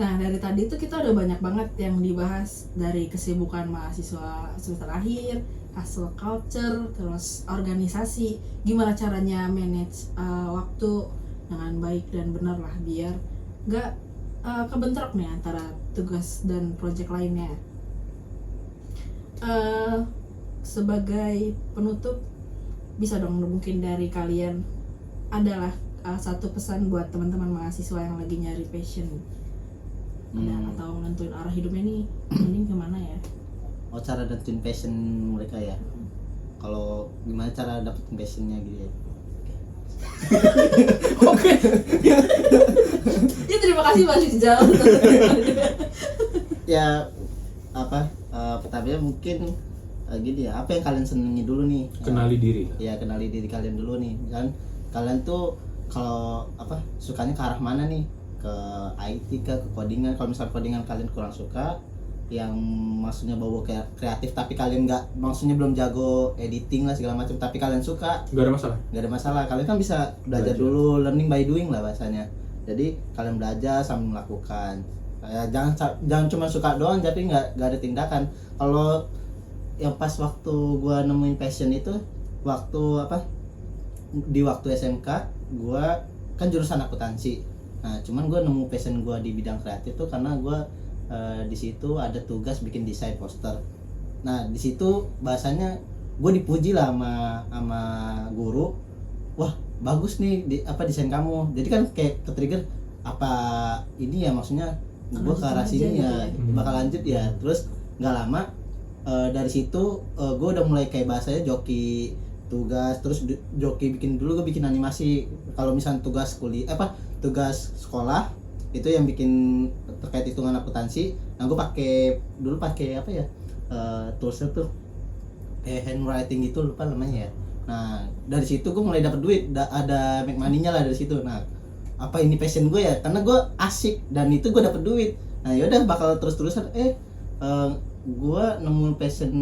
Nah dari tadi tuh kita udah banyak banget yang dibahas, dari kesibukan mahasiswa semester akhir, hustle culture, terus organisasi, gimana caranya manage waktu dengan baik dan benar lah biar nggak kebentrok nih antara tugas dan project lainnya. Sebagai penutup, bisa dong mungkin dari kalian adalah satu pesan buat teman-teman mahasiswa yang lagi nyari passion, atau nentuin arah hidupnya nih mending kemana ya? Oh, cara dapetin passion mereka ya. Kalau gimana cara dapetin passionnya gitu ya. Oke. Ya terima kasih Mas Rizal. Ya pertamanya mungkin gini ya, apa yang kalian senengi dulu nih? Kenali diri. Ya kenali diri kalian dulu nih. Kan kalian tuh kalau apa sukanya ke arah mana nih? Ke IT ke codingan. Kalau misal codingan kalian kurang suka, yang maksudnya bawa kayak kreatif tapi kalian nggak, maksudnya belum jago editing lah segala macam, tapi kalian suka, Gak ada masalah. nggak ada masalah. Kalian kan bisa belajar dulu, learning by doing lah bahasanya. Jadi kalian belajar sambil melakukan. Ya, jangan cuma suka doang tapi nggak ada tindakan. Kalau yang pas waktu gua nemuin passion itu waktu apa, di waktu SMK gua kan jurusan akuntansi. Nah cuman gua nemu passion gua di bidang kreatif tuh karena gua di situ ada tugas bikin desain poster. Nah di situ bahasanya gue dipuji lah sama guru, wah bagus nih desain kamu. Jadi kan kayak ke-trigger, apa ini ya maksudnya gue ke arah sini ya bakal lanjut ya. Terus nggak lama dari situ gue udah mulai kayak bahasanya joki tugas, terus joki dulu gue bikin animasi. Kalau misalnya tugas tugas sekolah itu yang bikin terkait hitungan akuntansi. Nah gue dulu pakai apa ya, toolsnya tuh handwriting gitu, lupa namanya ya. Nah dari situ gue mulai dapat duit, ada make money-nya lah dari situ. Nah apa ini passion gue ya, karena gue asik dan itu gue dapat duit. Nah yaudah bakal terus-terusan gue nemu passion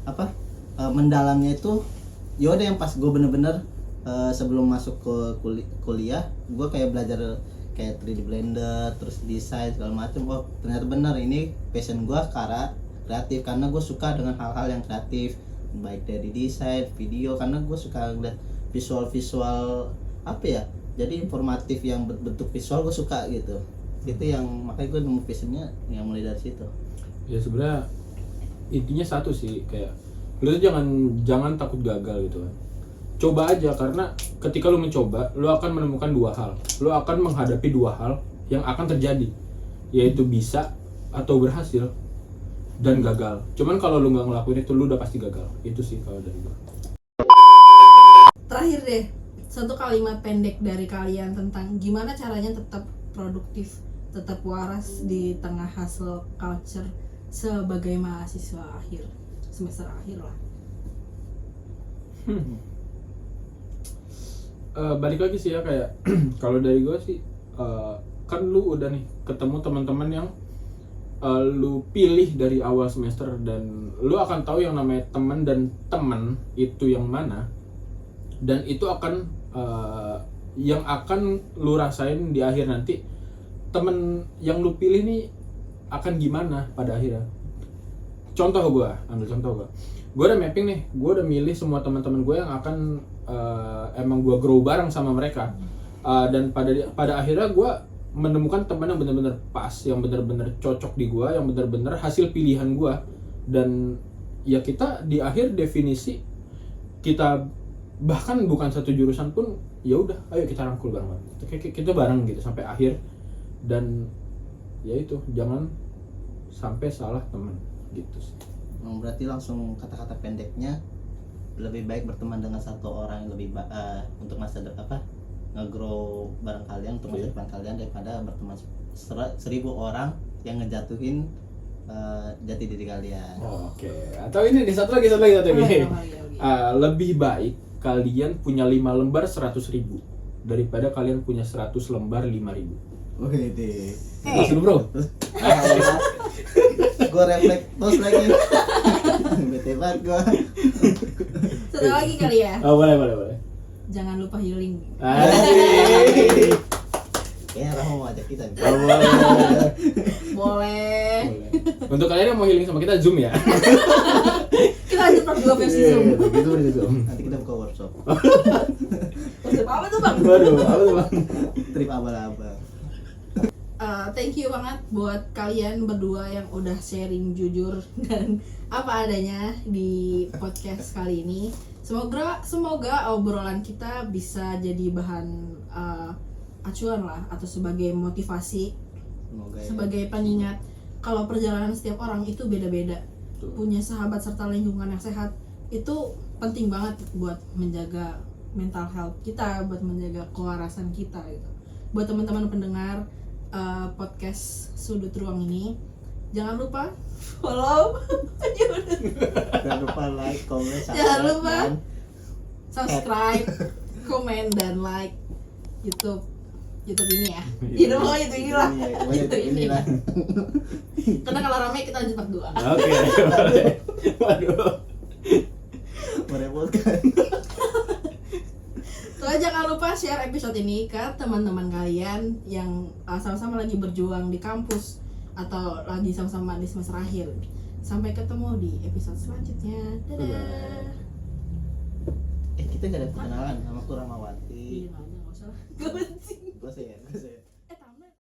apa mendalamnya itu yaudah yang pas gue bener-bener sebelum masuk ke kuliah gue kayak belajar kayak 3D Blender, terus desain segala macam. Oh ternyata benar ini passion gue ke arah kreatif, karena gue suka dengan hal-hal yang kreatif, baik dari desain, video, karena gue suka ngeliat visual apa ya, jadi informatif yang bentuk visual gue suka gitu. Itu yang makanya gue nemu passionnya yang mulai dari situ. Ya sebenarnya intinya satu sih, kayak lu tuh jangan takut gagal gitu kan. Coba aja, karena ketika lu mencoba, lu akan menemukan dua hal. Lu akan menghadapi dua hal yang akan terjadi, yaitu bisa atau berhasil dan gagal. Cuman kalau lu nggak ngelakuin itu, lu udah pasti gagal. Itu sih kalau dari gua. Terakhir deh, satu kalimat pendek dari kalian tentang gimana caranya tetap produktif, tetap waras di tengah hustle culture sebagai mahasiswa akhir, semester akhir lah. Balik lagi sih ya, kayak kalau dari gue sih kan lu udah nih ketemu teman-teman yang lu pilih dari awal semester, dan lu akan tahu yang namanya teman dan teman itu yang mana, dan itu akan yang akan lu rasain di akhir nanti. Temen yang lu pilih nih akan gimana pada akhirnya. Ambil contoh gue udah mapping nih, gue udah milih semua teman-teman gue yang akan emang gue grow bareng sama mereka, dan pada akhirnya gue menemukan teman yang benar-benar pas, yang benar-benar cocok di gue, yang benar-benar hasil pilihan gue. Dan ya kita di akhir definisi kita bahkan bukan satu jurusan pun, ya udah ayo kita rangkul bareng-bareng, kita bareng gitu sampai akhir. Dan ya itu, jangan sampai salah teman gitu sih. Berarti langsung kata-kata pendeknya lebih baik berteman dengan satu orang yang lebih untuk masa depan, nge-grow bareng kalian untuk masa depan kalian, daripada berteman 1.000 orang yang ngejatuhin jati diri kalian. Oke. Atau ini nih satu lagi. Lebih baik kalian punya 5 lembar 100.000 daripada kalian punya 100 lembar 5.000. Wih deh. Masuk bro. Gue refleks terus lagi. Bete banget gue. Satu lagi kali ya. Oh, boleh. Jangan lupa healing. Asik. Kayaknya Rahma mau ajak kita nih. Boleh. Untuk kalian yang mau healing sama kita, Zoom ya. Kita lanjut part 2 versi Zoom. Gitu. Nanti kita buka workshop. Workshop apa tuh bang? Waduh, apa tuh bang? Trip abal-abal. Thank you banget buat kalian berdua yang udah sharing jujur dan apa adanya di podcast kali ini. Semoga obrolan kita bisa jadi bahan acuan lah, atau sebagai motivasi, sebagai pengingat kalau perjalanan setiap orang itu beda-beda. Punya sahabat serta lingkungan yang sehat itu penting banget buat menjaga mental health kita, buat menjaga kewarasan kita gitu. Buat teman-teman pendengar podcast Sudut Ruang ini, Jangan lupa follow. Jangan lupa like, comment, Jangan lupa dan subscribe, komen dan like YouTube ini ya. YouTube ini lah. itu inilah. Karena kalau rame kita lanjut part 2. Oke, boleh. Waduh. Merepotkan. Soalnya jangan lupa share episode ini ke teman-teman kalian yang sama-sama lagi berjuang di kampus atau lagi sama-sama di semester akhir. Sampai ketemu di episode selanjutnya. Dadah. Kita nggak ada perkenalan, nama aku Ramawati. Iya, nggak usah. Gak penting. Gue sih ya.